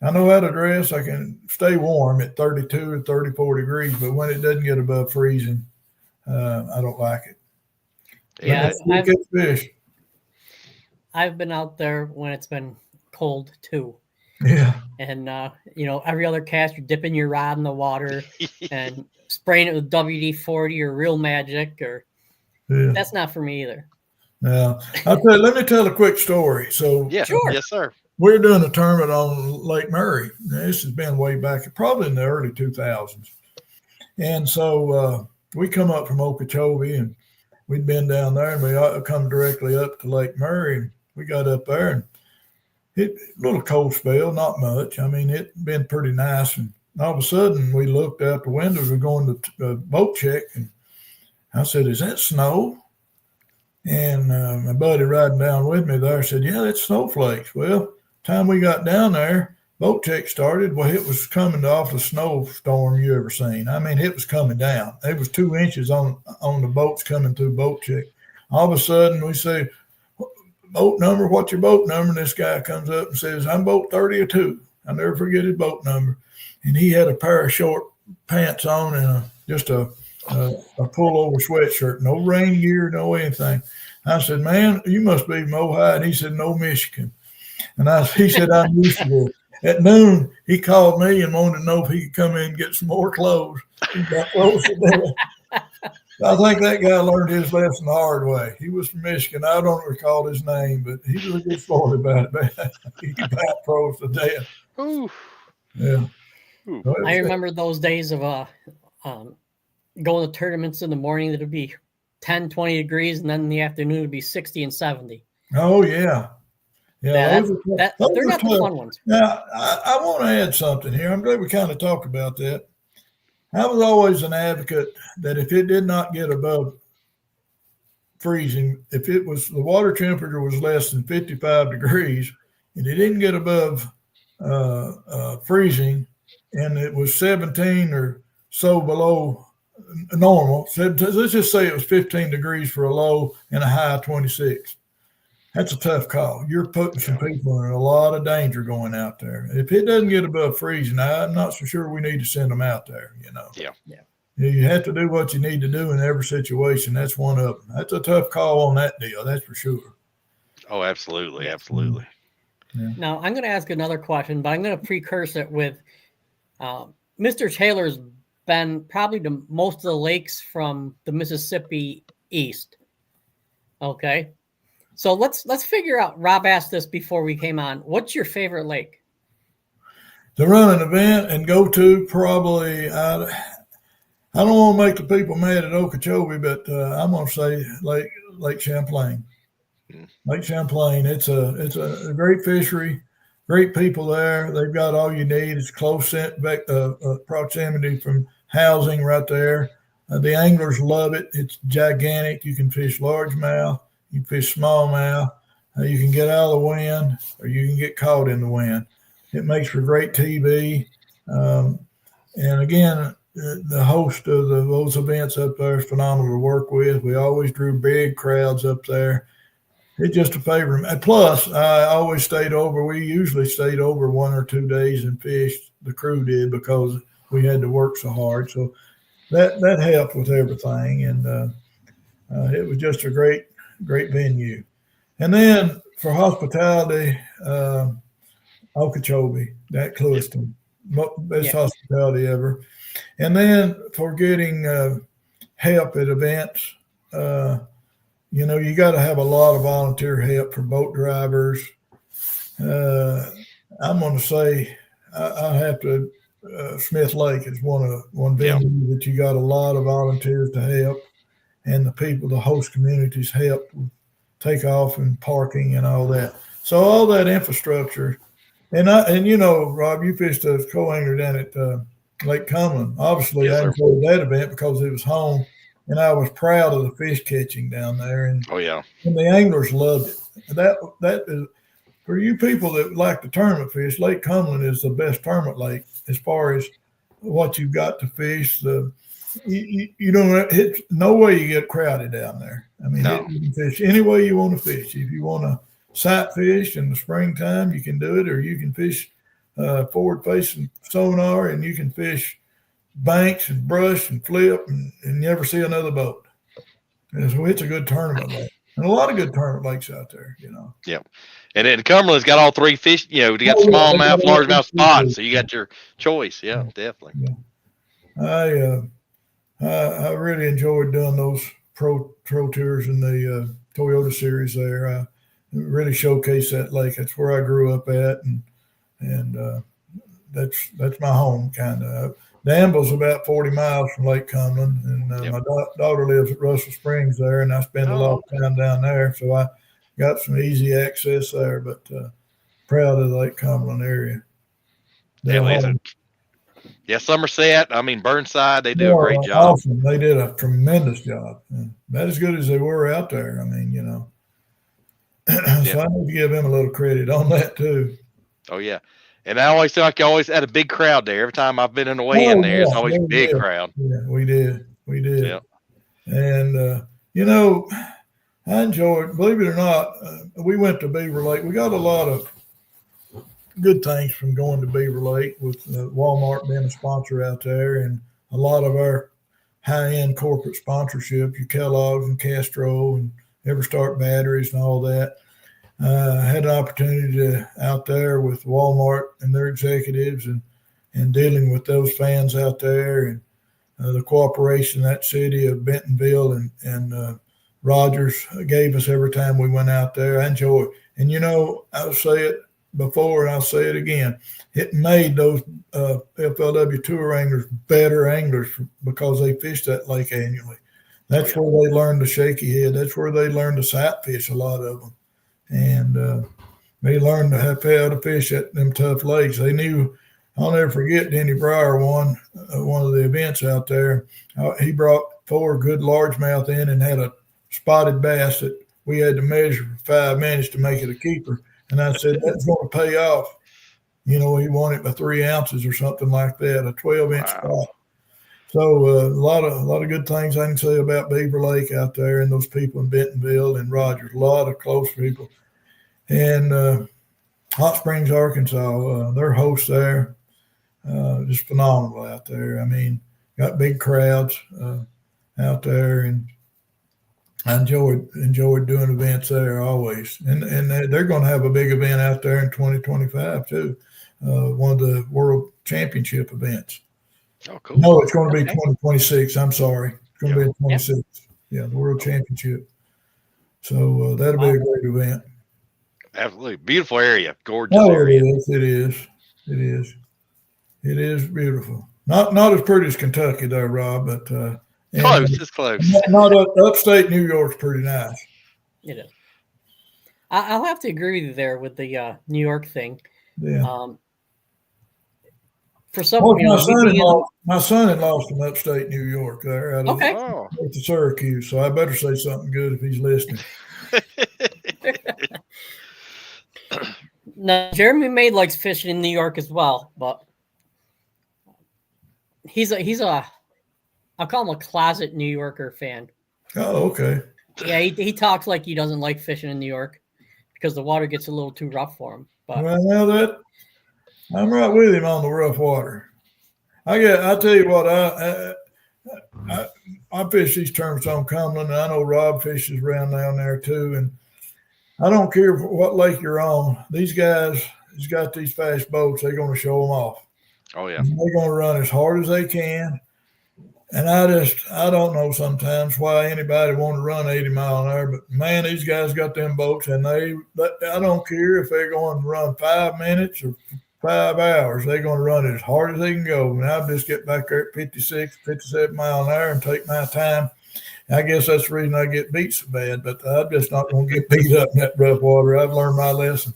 [SPEAKER 3] I know how to dress. I can stay warm at 32 or 34 degrees, but when it doesn't get above freezing, I don't like it.
[SPEAKER 2] Yeah,
[SPEAKER 3] fish.
[SPEAKER 2] I've been out there when it's been cold too.
[SPEAKER 3] Yeah.
[SPEAKER 2] And every other cast, you're dipping your rod in the water and spraying it with WD-40 or Real Magic, or that's not for me either.
[SPEAKER 3] Now, let me tell a quick story. So,
[SPEAKER 2] sure.
[SPEAKER 4] Yes, sir.
[SPEAKER 3] We're doing a tournament on Lake Murray. Now, this has been way back, probably in the early 2000s. And so we come up from Okeechobee, and we'd been down there, and we come directly up to Lake Murray. And we got up there, and a little cold spell, not much. I mean, it'd been pretty nice. And all of a sudden, we looked out the windows. We're going to boat check, and I said, "Is that snow?" And my buddy riding down with me there said, "Yeah, that's snowflakes." Well, time we got down there, boat check started, well, it was coming off the snowstorm you ever seen. I mean, it was coming down. It was 2 inches on the boats coming through boat check. All of a sudden, we say, boat number, what's your boat number? And this guy comes up and says, I'm boat 32. I'll never forget his boat number. And he had a pair of short pants on and just a pullover sweatshirt, no rain gear, no anything. I said, man, you must be from Ohio. And he said, no, Michigan. And he said, I'm used to this. At noon, he called me and wanted to know if he could come in and get some more clothes. He got clothes today. I think that guy learned his lesson the hard way. He was from Michigan. I don't recall his name, but he was a good story about it. He got pros to death.
[SPEAKER 4] Ooh.
[SPEAKER 3] Yeah.
[SPEAKER 4] Ooh.
[SPEAKER 2] I remember those days of going to tournaments in the morning that would be 10, 20 degrees, and then in the afternoon it would be 60 and 70.
[SPEAKER 3] Oh, yeah. Yeah,
[SPEAKER 2] they're not the fun ones.
[SPEAKER 3] Now, I want to add something here. I'm glad we kind of talked about that. I was always an advocate that if it did not get above freezing, if it was the water temperature was less than 55 degrees and it didn't get above freezing and it was 17 or so below normal, let's just say it was 15 degrees for a low and a high of 26. That's a tough call. You're putting some people in a lot of danger going out there. If it doesn't get above freezing, I'm not so sure we need to send them out there, you know.
[SPEAKER 4] Yeah.
[SPEAKER 3] You have to do what you need to do in every situation. That's one of them. That's a tough call on that deal. That's for sure.
[SPEAKER 4] Oh, absolutely. Absolutely.
[SPEAKER 3] Yeah.
[SPEAKER 2] Now, I'm going to ask another question, but I'm going to precurse it with Mr. Taylor's been probably to most of the lakes from the Mississippi east. Okay. So let's figure out, Rob asked this before we came on. What's your favorite lake?
[SPEAKER 3] To run an event and go to probably, I don't want to make the people mad at Okeechobee, but I'm going to say Lake Champlain. Lake Champlain, it's a great fishery, great people there. They've got all you need. It's close proximity from housing right there. The anglers love it. It's gigantic. You can fish largemouth. You fish smallmouth. You can get out of the wind or you can get caught in the wind. It makes for great TV. And again, the host of those events up there is phenomenal to work with. We always drew big crowds up there. It's just a favorite. And plus, I always stayed over. We usually stayed over 1 or 2 days and fished. The crew did because we had to work so hard. So that helped with everything. And it was just a great venue. And then for hospitality, Okeechobee, that Clewiston, best hospitality ever. And then for getting help at events, you got to have a lot of volunteer help for boat drivers. I'm going to say I have to. Smith Lake is one venue that you got a lot of volunteers to help, and the people, the host communities help with takeoff and parking and all that. So all that infrastructure, and Rob, you fished a co-angler down at Lake Cumberland. Obviously,
[SPEAKER 4] Yes,
[SPEAKER 3] I enjoyed that event because it was home, and I was proud of the fish catching down there. And and the anglers loved it. That is for you people that like the tournament fish. Lake Cumberland is the best tournament lake as far as what you've got to fish. You don't. It's no way you get crowded down there. I mean, you can fish any way you want to fish. If you want to sight fish in the springtime, you can do it, or you can fish forward-facing sonar, and you can fish banks and brush and flip and never see another boat. And so it's a good tournament lake, and a lot of good tournament lakes out there.
[SPEAKER 4] Yeah. And then Cumberland's got all three fish. You got smallmouth, largemouth spots, so you got your choice. Yeah, definitely.
[SPEAKER 3] Yeah. I really enjoyed doing those pro tours in the Toyota series there. I really showcased that lake. That's where I grew up at, and that's my home kind of. Danville's about 40 miles from Lake Cumberland, and my daughter lives at Russell Springs there, and I spend a lot of time down there, so I got some easy access there. But proud of the Lake Cumberland area.
[SPEAKER 4] Somerset. I mean, Burnside. They do a great job.
[SPEAKER 3] Awesome. They did a tremendous job. About as good as they were out there. I mean, So I need to give them a little credit on that too.
[SPEAKER 4] Oh yeah. And I always feel like you always had a big crowd there. Every time I've been in the weigh-in there, it's always a big crowd.
[SPEAKER 3] Yeah, we did.
[SPEAKER 4] Yeah.
[SPEAKER 3] And, you know, I enjoyed, believe it or not, we went to Beaver Lake. We got a lot of good things from going to Beaver Lake with Walmart being a sponsor out there, and a lot of our high-end corporate sponsorships, your Kellogg's and Castro and Everstart batteries and all that. I had an opportunity to out there with Walmart and their executives and dealing with those fans out there, and the cooperation that city of Bentonville and Rogers gave us every time we went out there. I enjoy it. And, you know, I'll say it before and I'll say it again. It made those FLW tour anglers better anglers because they fished that lake annually. That's where they learned the shaky head. That's where they learned to sight fish, a lot of them. And they learned to have how to fish at them tough lakes. They knew. I'll never forget Denny Breyer won one of the events out there. He brought 4 good largemouth in and had a spotted bass that we had to measure for 5 minutes to make it a keeper. And I said, that's going to pay off. You know, he won it by 3 ounces or something like that, a 12-inch spot. So a lot of good things I can say about Beaver Lake out there and those people in Bentonville and Rogers. A lot of close people. And Hot Springs, Arkansas, their hosts there, just phenomenal out there. I mean, got big crowds out there, and I enjoyed doing events there always. And they're going to have a big event out there in 2025 too, one of the World Championship events.
[SPEAKER 4] Oh, cool.
[SPEAKER 3] No, it's going to be 2026. I'm sorry. It's going to be 26. Yeah, the World Championship. So that'll be a great event.
[SPEAKER 4] Absolutely. Beautiful area. Gorgeous
[SPEAKER 3] area.
[SPEAKER 4] It
[SPEAKER 3] is. It is beautiful. Not as pretty as Kentucky though, Rob, but
[SPEAKER 4] close. It's close.
[SPEAKER 3] Not upstate New York's pretty nice.
[SPEAKER 2] It is. I'll have to agree with you there with the New York thing.
[SPEAKER 3] Yeah.
[SPEAKER 2] For some,
[SPEAKER 3] my son-in-law's from upstate New York there out of Syracuse, so I better say something good if he's listening.
[SPEAKER 2] Now, Jeremy May likes fishing in New York as well, but he's a I'll call him a closet New Yorker fan.
[SPEAKER 3] Oh, okay.
[SPEAKER 2] Yeah, he talks like he doesn't like fishing in New York because the water gets a little too rough for him. But
[SPEAKER 3] well, now I'm right with him on the rough water. I tell you what, I fish these terms on Cumberland, and I know Rob fishes around down there too. And I don't care what lake you're on. These guys has got these fast boats. They're going to show them off.
[SPEAKER 4] Oh yeah.
[SPEAKER 3] And they're going to run as hard as they can. And I don't know sometimes why anybody want to run 80 mile an hour, but man, these guys got them boats, and I don't care if they're going to run 5 minutes or 5 hours. They're going to run it as hard as they can go. And I'll just get back there at 56, 57 mile an hour and take my time. I guess that's the reason I get beat so bad, but I'm just not going to get beat up in that rough water. I've learned my lesson.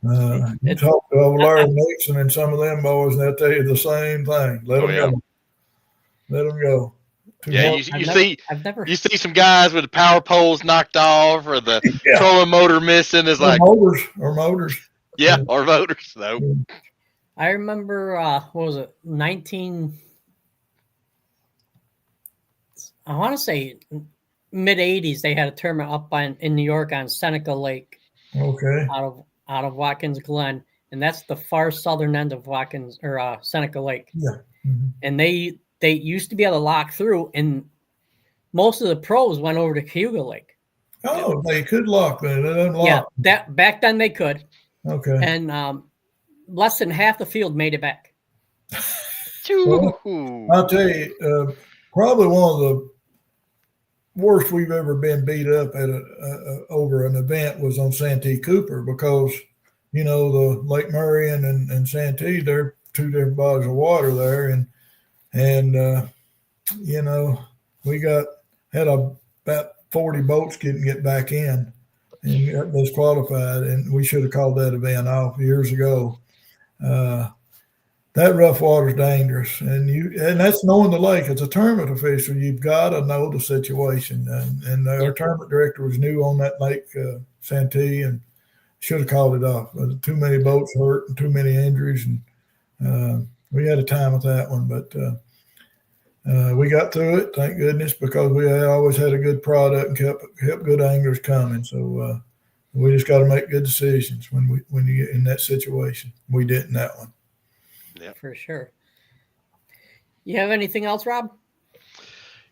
[SPEAKER 3] You talk to Larry Nixon and some of them boys, and they'll tell you the same thing. Let them go.
[SPEAKER 4] Yeah, you see some guys with the power poles knocked off or the trolling motor missing. Is like
[SPEAKER 3] motors.
[SPEAKER 4] Yeah, or motors. No.
[SPEAKER 2] I remember what was it, I want to say mid 80s. They had a tournament up in New York on Seneca Lake.
[SPEAKER 3] Okay.
[SPEAKER 2] Out of Watkins Glen, and that's the far southern end of Watkins or Seneca Lake.
[SPEAKER 3] Yeah. Mm-hmm.
[SPEAKER 2] And they used to be able to lock through, and most of the pros went over to Cayuga Lake.
[SPEAKER 3] Oh, they could lock then.
[SPEAKER 2] Yeah, that back then they could.
[SPEAKER 3] Okay.
[SPEAKER 2] And less than half the field made it back.
[SPEAKER 3] Well, I'll tell you, probably one of the worst we've ever been beat up at over an event was on Santee Cooper, because you know the Lake Murray and Santee, they're 2 different bodies of water there, and you know we had about 40 boats couldn't get back in and got disqualified, and we should have called that event off years ago. That rough water is dangerous, and that's knowing the lake. As a tournament official, you've got to know the situation. And our tournament director was new on that lake, Santee, and should have called it off. Too many boats hurt and too many injuries, and we had a time with that one. But we got through it, thank goodness, because we always had a good product and kept good anglers coming. So we just got to make good decisions when you get in that situation. We didn't that one.
[SPEAKER 4] Yeah,
[SPEAKER 2] for sure. You have anything else, Rob?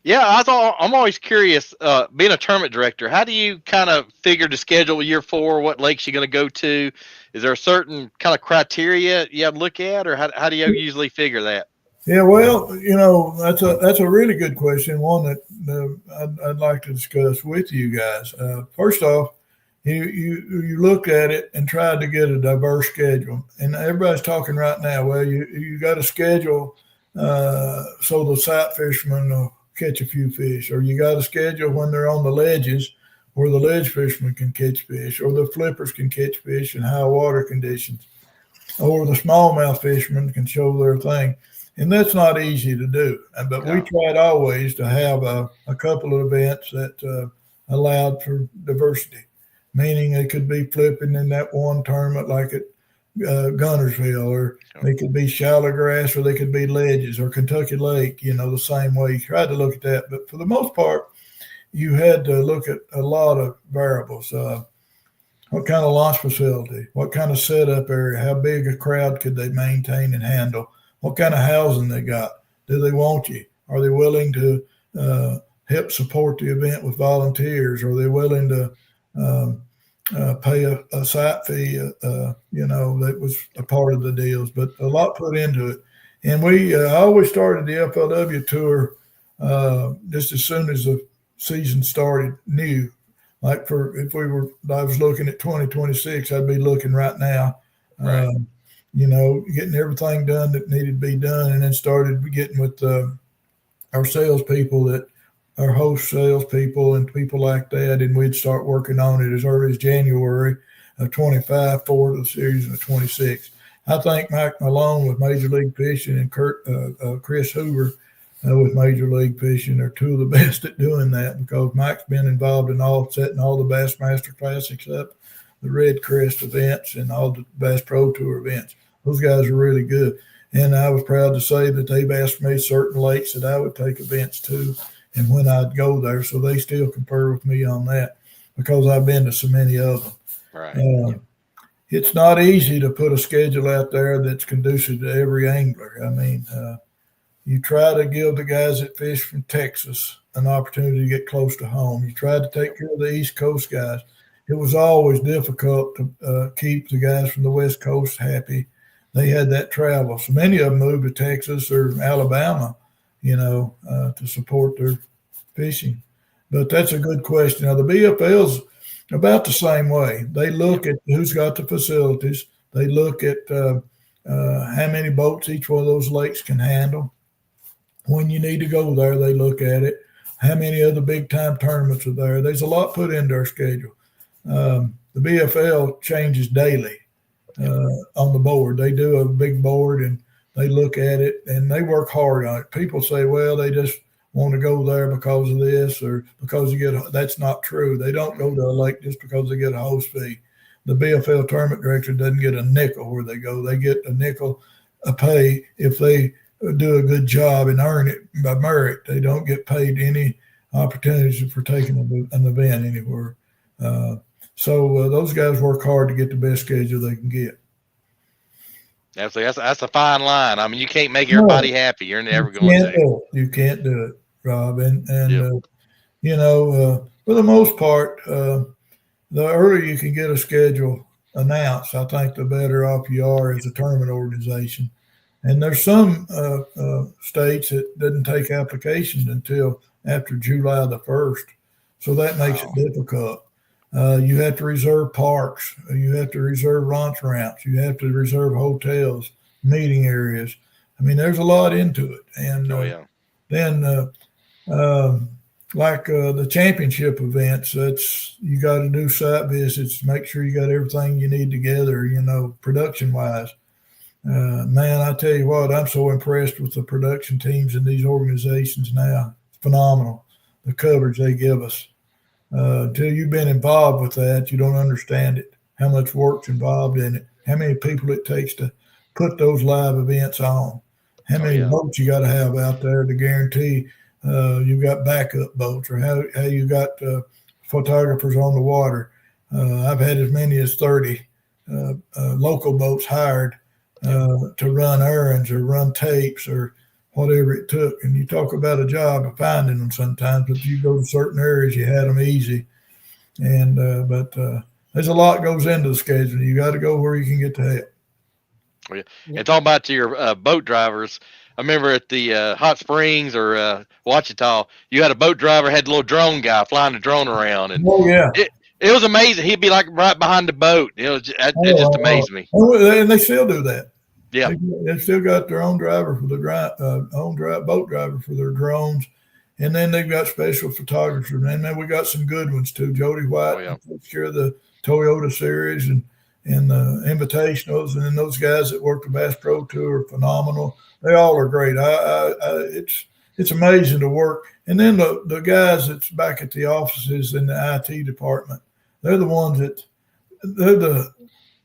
[SPEAKER 4] Yeah, I'm always curious, being a tournament director, how do you kind of figure the schedule year 4, what lakes you're going to go to? Is there a certain kind of criteria you have to look at, or how do you usually figure that?
[SPEAKER 3] Yeah, well, that's a really good question, one that I'd like to discuss with you guys. First off, you look at it and try to get a diverse schedule, and everybody's talking right now. Well, you got a schedule so the sight fishermen will catch a few fish, or you got a schedule when they're on the ledges where the ledge fishermen can catch fish, or the flippers can catch fish in high water conditions, or the smallmouth fishermen can show their thing. And that's not easy to do. But we tried always to have a couple of events that allowed for diversity, meaning it could be flipping in that one tournament like at Guntersville, or they could be shallow grass, or they could be ledges, or Kentucky Lake, the same way. You tried to look at that. But for the most part, you had to look at a lot of variables. What kind of launch facility? What kind of setup area? How big a crowd could they maintain and handle? What kind of housing they got? Do they want you? Are they willing to help support the event with volunteers? Are they willing to pay a site fee? That was a part of the deals, but a lot put into it. And we always started the FLW tour just as soon as the season started new. Like I was looking at 2026, I'd be looking right now.
[SPEAKER 4] Right.
[SPEAKER 3] Getting everything done that needed to be done, and then started getting with our salespeople, our host salespeople and people like that, and we'd start working on it as early as January of 25 for the series of 26. I think Mike Malone with Major League Fishing and Chris Hoover with Major League Fishing are two of the best at doing that, because Mike's been involved in setting all the Bassmaster Classics up, the Red Crest events, and all the Bass Pro Tour events. Those guys are really good. And I was proud to say that they've asked me certain lakes that I would take events to and when I'd go there. So they still confer with me on that, because I've been to so many of them.
[SPEAKER 4] Right.
[SPEAKER 3] It's not easy to put a schedule out there that's conducive to every angler. I mean, you try to give the guys that fish from Texas an opportunity to get close to home. You try to take care of the East Coast guys. It was always difficult to keep the guys from the West Coast happy. They had that travel. So many of them moved to Texas or Alabama, to support their fishing. But that's a good question. Now, the BFL's about the same way. They look at who's got the facilities. They look at how many boats each one of those lakes can handle. When you need to go there, they look at it. How many other big-time tournaments are there? There's a lot put into our schedule. The BFL changes daily on the board. They do a big board, and they look at it, and they work hard on it. People say, well, they just want to go there because of this or because you get – that's not true. They don't go to a lake just because they get a host fee. The BFL tournament director doesn't get a nickel where they go. They get a nickel a pay if they do a good job and earn it by merit. They don't get paid any opportunities for taking an event anywhere. So those guys work hard to get the best schedule they can get.
[SPEAKER 4] Absolutely. That's a fine line. I mean, you can't make everybody happy. You're never going to.
[SPEAKER 3] You can't do it, Rob. And
[SPEAKER 4] Yep.
[SPEAKER 3] For the most part, the earlier you can get a schedule announced, I think the better off you are as a tournament organization. And there's some states that didn't take applications until after July the 1st. So that makes it difficult. You have to reserve parks. You have to reserve launch ramps. You have to reserve hotels, meeting areas. I mean, there's a lot into it. And then the championship events, you got to do site visits, make sure you got everything you need together, production-wise. Man, I tell you what, I'm so impressed with the production teams in these organizations now. It's phenomenal, the coverage they give us. Until you've been involved with that, you don't understand it, how much work's involved in it, how many people it takes to put those live events on, how many boats you got to have out there to guarantee you got backup boats, or how you got photographers on the water. I've had as many as 30 local boats hired to run errands or run tapes or whatever it took. And you talk about a job of finding them sometimes, but you go to certain areas, you had them easy. And but there's a lot goes into the schedule. You got to go where you can get the help.
[SPEAKER 4] Yeah. And talking about your boat drivers, I remember at the Hot Springs or Ouachita, you had a boat driver, had a little drone guy flying the drone around, and it was amazing. He'd be like right behind the boat. It just amazed me.
[SPEAKER 3] And they still do that.
[SPEAKER 4] Yeah,
[SPEAKER 3] they still got their own driver for the boat driver for their drones, and then they've got special photographers. And then we got some good ones too. Jody White takes care of the Toyota series and the Invitationals, and then those guys that work the Bass Pro Tour are phenomenal. They all are great. It's amazing to work. And then the guys that's back at the offices in the IT department, they're the ones they're the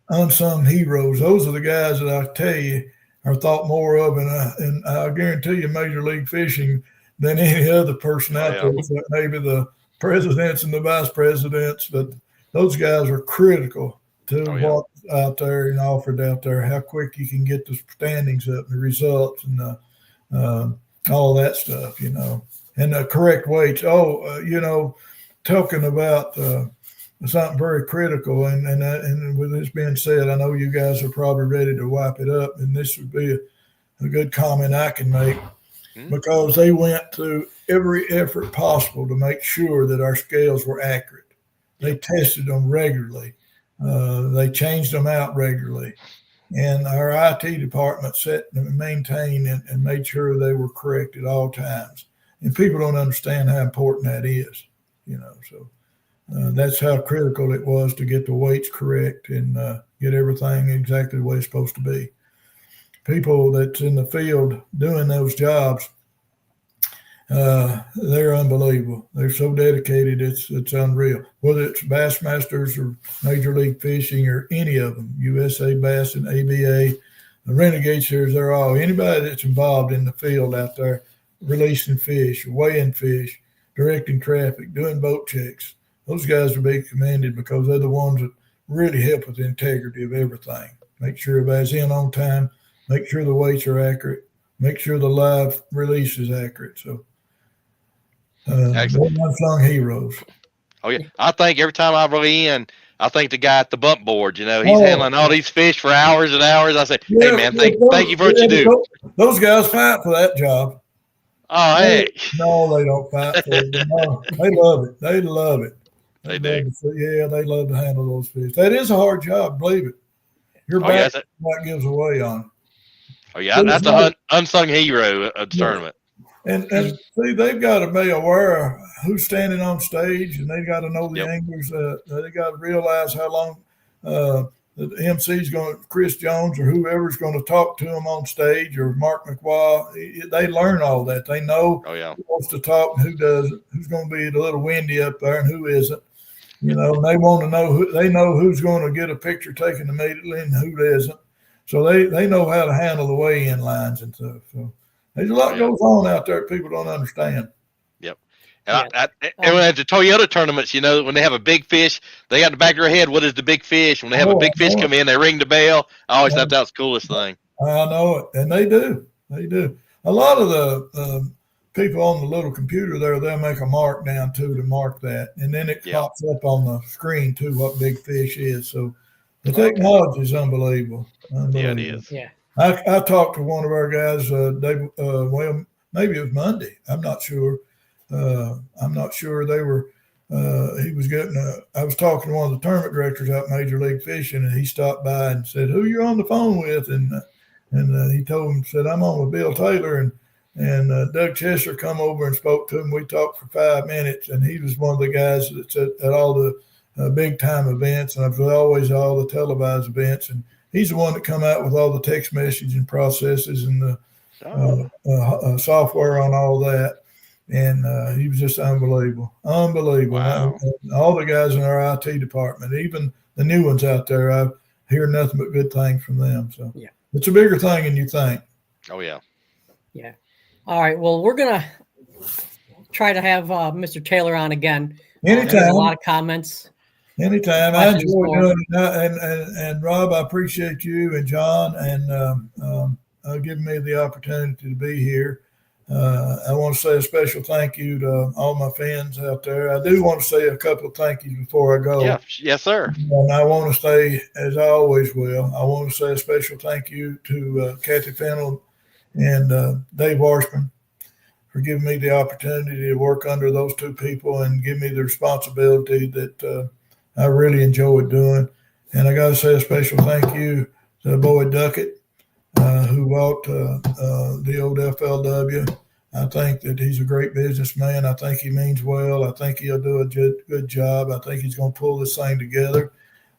[SPEAKER 3] unsung heroes. Those are the guys that I tell you are thought more of, and I guarantee you Major League Fishing than any other person out there, except maybe the presidents and the vice presidents. But those guys are critical to what's out there and offered out there, how quick you can get the standings up, the results, and all that stuff, and the correct weights. Talking about something very critical, and with this being said, I know you guys are probably ready to wipe it up, and this would be a good comment I can make, because they went through every effort possible to make sure that our scales were accurate. They tested them regularly. They changed them out regularly. And our IT department set and maintained and made sure they were correct at all times. And people don't understand how important that is, So that's how critical it was to get the weights correct and get everything exactly the way it's supposed to be. People that's in the field doing those jobs, they're unbelievable. They're so dedicated, it's unreal. Whether it's Bassmasters or Major League Fishing or any of them, USA Bass and ABA, the Renegade Series, they're all, anybody that's involved in the field out there, releasing fish, weighing fish, directing traffic, doing boat checks, those guys are being commended because they're the ones that really help with the integrity of everything. Make sure everybody's in on time, make sure the weights are accurate, make sure the live release is accurate. So, unsung heroes.
[SPEAKER 4] Oh yeah, I think every time I roll in, I think the guy at the bump board, he's handling all these fish for hours and hours. I say, hey man, thank you for what you do.
[SPEAKER 3] Those guys fight for that job.
[SPEAKER 4] Oh hey.
[SPEAKER 3] No, they don't fight for it. No, they love it. They love it.
[SPEAKER 4] They do.
[SPEAKER 3] They love to handle those fish. That is a hard job, believe it. Your back that gives away on it.
[SPEAKER 4] Oh yeah, that's an unsung hero of the tournament.
[SPEAKER 3] And see, they've got to be aware of who's standing on stage, and they got to know the anglers. They got to realize how long the MC's going to, Chris Jones or whoever's going to talk to them on stage, or Mark McWaugh. They learn all that. They know who wants to talk and who doesn't, who's going to be a little windy up there and who isn't. And they want to know they know who's going to get a picture taken immediately and who isn't. So they know how to handle the weigh-in lines and stuff. So there's a lot goes on out there that people don't understand.
[SPEAKER 4] Yep. And at the Toyota tournaments, when they have a big fish, they got in the back of their head, what is the big fish? When they have a big fish come in, they ring the bell. I always thought that was the coolest thing.
[SPEAKER 3] I know it. And they do. They do. A lot of the people on the little computer there, they'll make a mark down too to mark that. And then it pops up on the screen too what big fish is. So the technology is unbelievable.
[SPEAKER 4] Yeah, it is.
[SPEAKER 2] Yeah.
[SPEAKER 3] I talked to one of our guys, maybe it was Monday. I'm not sure. They were, he was I was talking to one of the tournament directors out Major League Fishing, and he stopped by and said, who you on the phone with? And he told him, said, I'm on with Bill Taylor, and Doug Chester come over and spoke to him. We talked for 5 minutes, and he was one of the guys that's at all the big time events, and always all the televised events. And he's the one that come out with all the text messaging processes and the software on all that. And he was just unbelievable.
[SPEAKER 4] Wow.
[SPEAKER 3] And all the guys in our IT department, even the new ones out there, I hear nothing but good things from them. So
[SPEAKER 2] Yeah.
[SPEAKER 3] it's a bigger thing than you think.
[SPEAKER 4] Oh yeah.
[SPEAKER 2] Yeah. All right. Well, we're gonna try to have Mr. Taylor on again. There's a
[SPEAKER 3] Anytime.
[SPEAKER 2] lot of comments.
[SPEAKER 3] Anytime. I
[SPEAKER 2] Questions
[SPEAKER 3] enjoy
[SPEAKER 2] for-
[SPEAKER 3] doing it. And Rob, I appreciate you and John and giving me the opportunity to be here. I want to say a special thank you to all my fans out there. I do want to say a couple of thank yous before I go.
[SPEAKER 4] Yeah. Yes, sir.
[SPEAKER 3] And I want to say, as I always will, I want to say a special thank you to Kathy Fennell and Dave Arshman for giving me the opportunity to work under those two people and give me the responsibility that I really enjoyed doing. And I got to say a special thank you to Boyd Duckett, who bought the old FLW. I think that he's a great businessman. I think he means well. I think he'll do a good job. I think he's going to pull this thing together.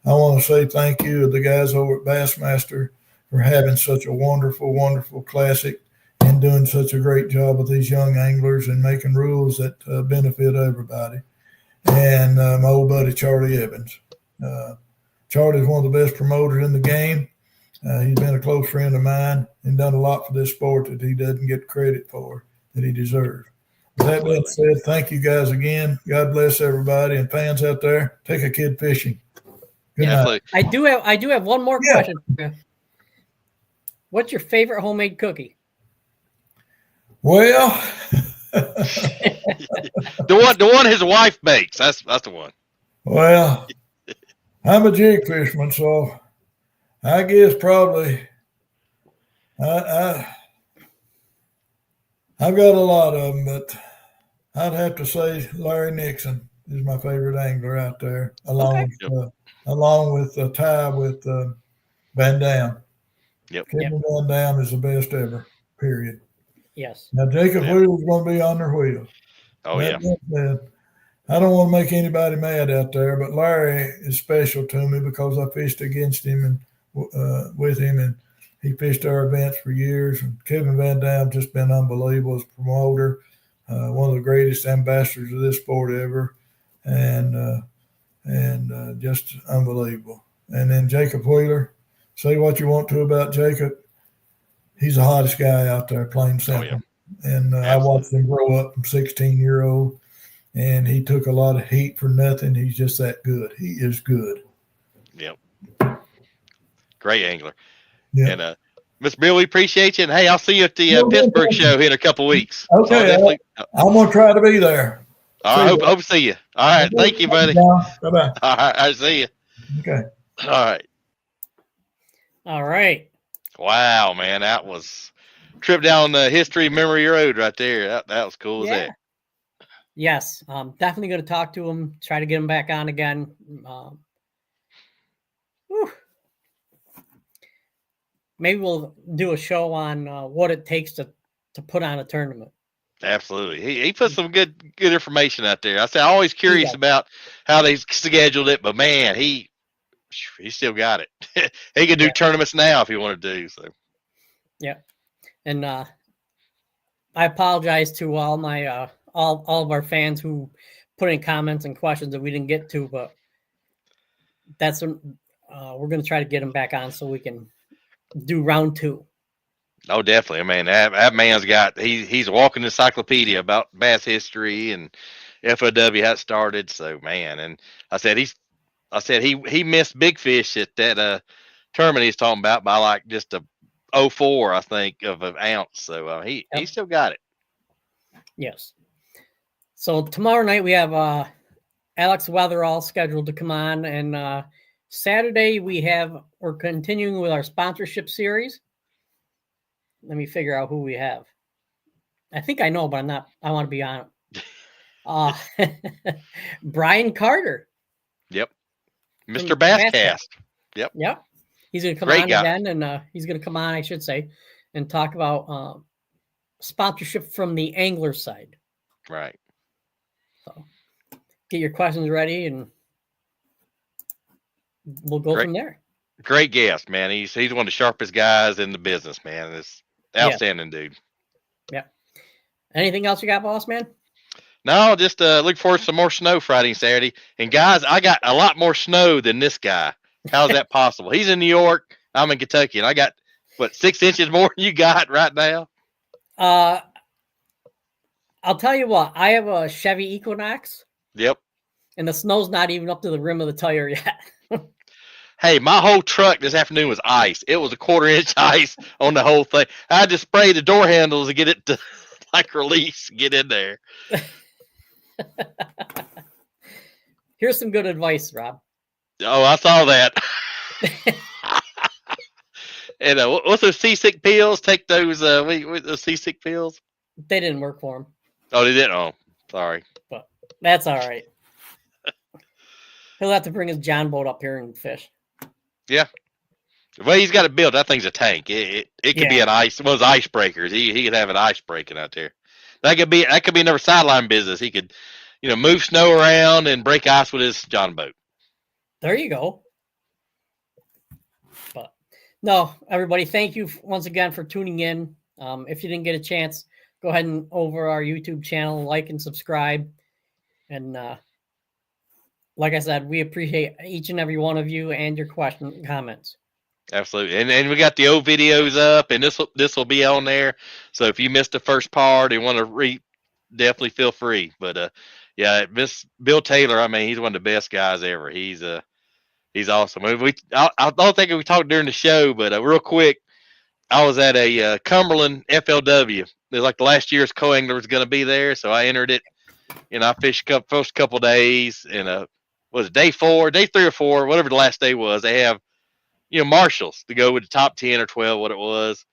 [SPEAKER 3] I want to say thank you to the guys over at Bassmaster for having such a wonderful, wonderful classic and doing such a great job with these young anglers and making rules that benefit everybody. And my old buddy, Charlie Evans. Charlie's one of the best promoters in the game. He's been a close friend of mine and done a lot for this sport that he doesn't get credit for that he deserves. With that being said, thank you guys again. God bless everybody and fans out there. Take a kid fishing. Good night.
[SPEAKER 4] Absolutely.
[SPEAKER 2] I do have one more question. What's your favorite homemade cookie?
[SPEAKER 3] Well,
[SPEAKER 4] the one his wife makes. That's the one.
[SPEAKER 3] well, I'm a jig fisherman, so I guess probably I've got a lot of them, but I'd have to say Larry Nixon is my favorite angler out there, along with Ty with Van Dam.
[SPEAKER 4] Yep.
[SPEAKER 3] Kevin Van Dam is the best ever. Period.
[SPEAKER 2] Yes.
[SPEAKER 3] Now Jacob Wheeler's going to be on their wheels.
[SPEAKER 4] Oh yeah.
[SPEAKER 3] I don't want to make anybody mad out there, but Larry is special to me because I fished against him and with him, and he fished our events for years. And Kevin Van Dam just been unbelievable as a promoter, one of the greatest ambassadors of this sport ever, and just unbelievable. And then Jacob Wheeler, say what you want to about Jacob. He's the hottest guy out there, plain simple.
[SPEAKER 4] Oh, yeah.
[SPEAKER 3] And I watched him grow up from 16-year-old, and he took a lot of heat for nothing. He's just that good. He is good.
[SPEAKER 4] Yep. Great angler.
[SPEAKER 3] Yeah.
[SPEAKER 4] And Mr. Bill, we appreciate you. And hey, I'll see you at the Pittsburgh show here in a couple of weeks.
[SPEAKER 3] Okay.
[SPEAKER 4] So
[SPEAKER 3] I'm going to try to be there.
[SPEAKER 4] I hope to see you. All right. Thank you, buddy.
[SPEAKER 3] Bye-bye.
[SPEAKER 4] All right. I'll see you.
[SPEAKER 3] Okay.
[SPEAKER 4] All right.
[SPEAKER 2] All right.
[SPEAKER 4] Wow, man. That was trip down the history memory road right there. That was cool as that.
[SPEAKER 2] Yes. Definitely going to talk to him, try to get him back on again. Maybe we'll do a show on what it takes to put on a tournament.
[SPEAKER 4] Absolutely. He put some good information out there. I said, I'm always curious about how they scheduled it, but man, he still got it. He could do tournaments now if he wanted to. So,
[SPEAKER 2] yeah. And I apologize to all my all of our fans who put in comments and questions that we didn't get to, but that's we're going to try to get him back on so we can do round 2.
[SPEAKER 4] Oh, definitely. I mean, that man's got he's a walking encyclopedia about bass history and FOW how it started. So, man, and I said he missed big fish at that tournament he's talking about by like just a 0.04, I think, of an ounce. So he still got it.
[SPEAKER 2] Yes. So tomorrow night we have Alex Weatherall scheduled to come on, and Saturday we're continuing with our sponsorship series. Let me figure out who we have. I think I know, but I'm not. I want to be on it. Brian Carter.
[SPEAKER 4] Yep. Mr. Basscast.
[SPEAKER 2] Yep. He's going to come on again, and he's going to come on, I should say, and talk about sponsorship from the angler side.
[SPEAKER 4] Right.
[SPEAKER 2] So get your questions ready, and we'll go from there.
[SPEAKER 4] Great guest, man. He's one of the sharpest guys in the business, man. It's outstanding dude.
[SPEAKER 2] Yeah. Anything else you got, boss man?
[SPEAKER 4] No, just look forward to some more snow Friday and Saturday. And guys, I got a lot more snow than this guy. How's that possible? He's in New York. I'm in Kentucky, and I got what 6 inches more than you got right now.
[SPEAKER 2] I'll tell you what. I have a Chevy Equinox.
[SPEAKER 4] Yep.
[SPEAKER 2] And the snow's not even up to the rim of the tire yet.
[SPEAKER 4] Hey, my whole truck this afternoon was ice. It was a 1/4 inch ice on the whole thing. I had to spray the door handles to get it to like release, get in there.
[SPEAKER 2] Here's some good advice, Rob.
[SPEAKER 4] Oh, I saw that. And what's those seasick pills? Take those those seasick pills.
[SPEAKER 2] They didn't work for him.
[SPEAKER 4] Oh, they didn't. Oh, sorry.
[SPEAKER 2] But that's all right. He'll have to bring his John boat up here and fish.
[SPEAKER 4] Yeah. Well, he's got it built. That thing's a tank. It could be an ice. One of those icebreakers. He could have an ice breaking out there. That could be another sideline business. He could, move snow around and break ice with his John boat.
[SPEAKER 2] There you go. But no, everybody, thank you once again for tuning in. If you didn't get a chance, go ahead and over our YouTube channel, like and subscribe. And like I said, we appreciate each and every one of you and your comments.
[SPEAKER 4] Absolutely. And we got the old videos up, and this will be on there. So if you missed the first part and want to definitely feel free. But yeah, Miss Bill Taylor, I mean, he's one of the best guys ever. He's awesome. I don't think we talked during the show, but real quick, I was at a Cumberland FLW. It was like the last year's co-angler was going to be there, so I entered it. I fished first couple days, and was it day 3 or 4, whatever the last day was. They have marshals to go with the top 10 or 12, what it was.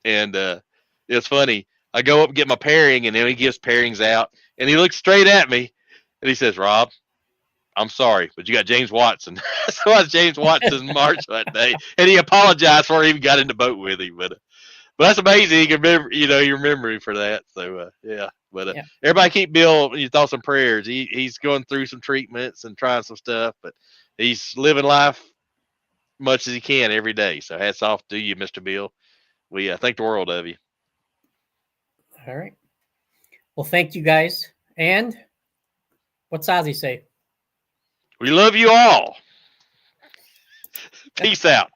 [SPEAKER 4] And it was funny. I go up and get my pairing, and then he gives pairings out, and he looks straight at me, and he says, "Rob, I'm sorry, but you got James Watson." So I was James Watson's marshal that day, and he apologized before he even got in the boat with him. But that's amazing. He can remember, you remember him for that. So yeah. But
[SPEAKER 2] Yeah.
[SPEAKER 4] Everybody keep Bill in your thoughts and prayers. He's going through some treatments and trying some stuff, but he's living life much as he can every day. So hats off to you, Mr. Bill. We think the world of you.
[SPEAKER 2] All right. Well, thank you guys. And what's Ozzy say?
[SPEAKER 4] We love you all. Peace out.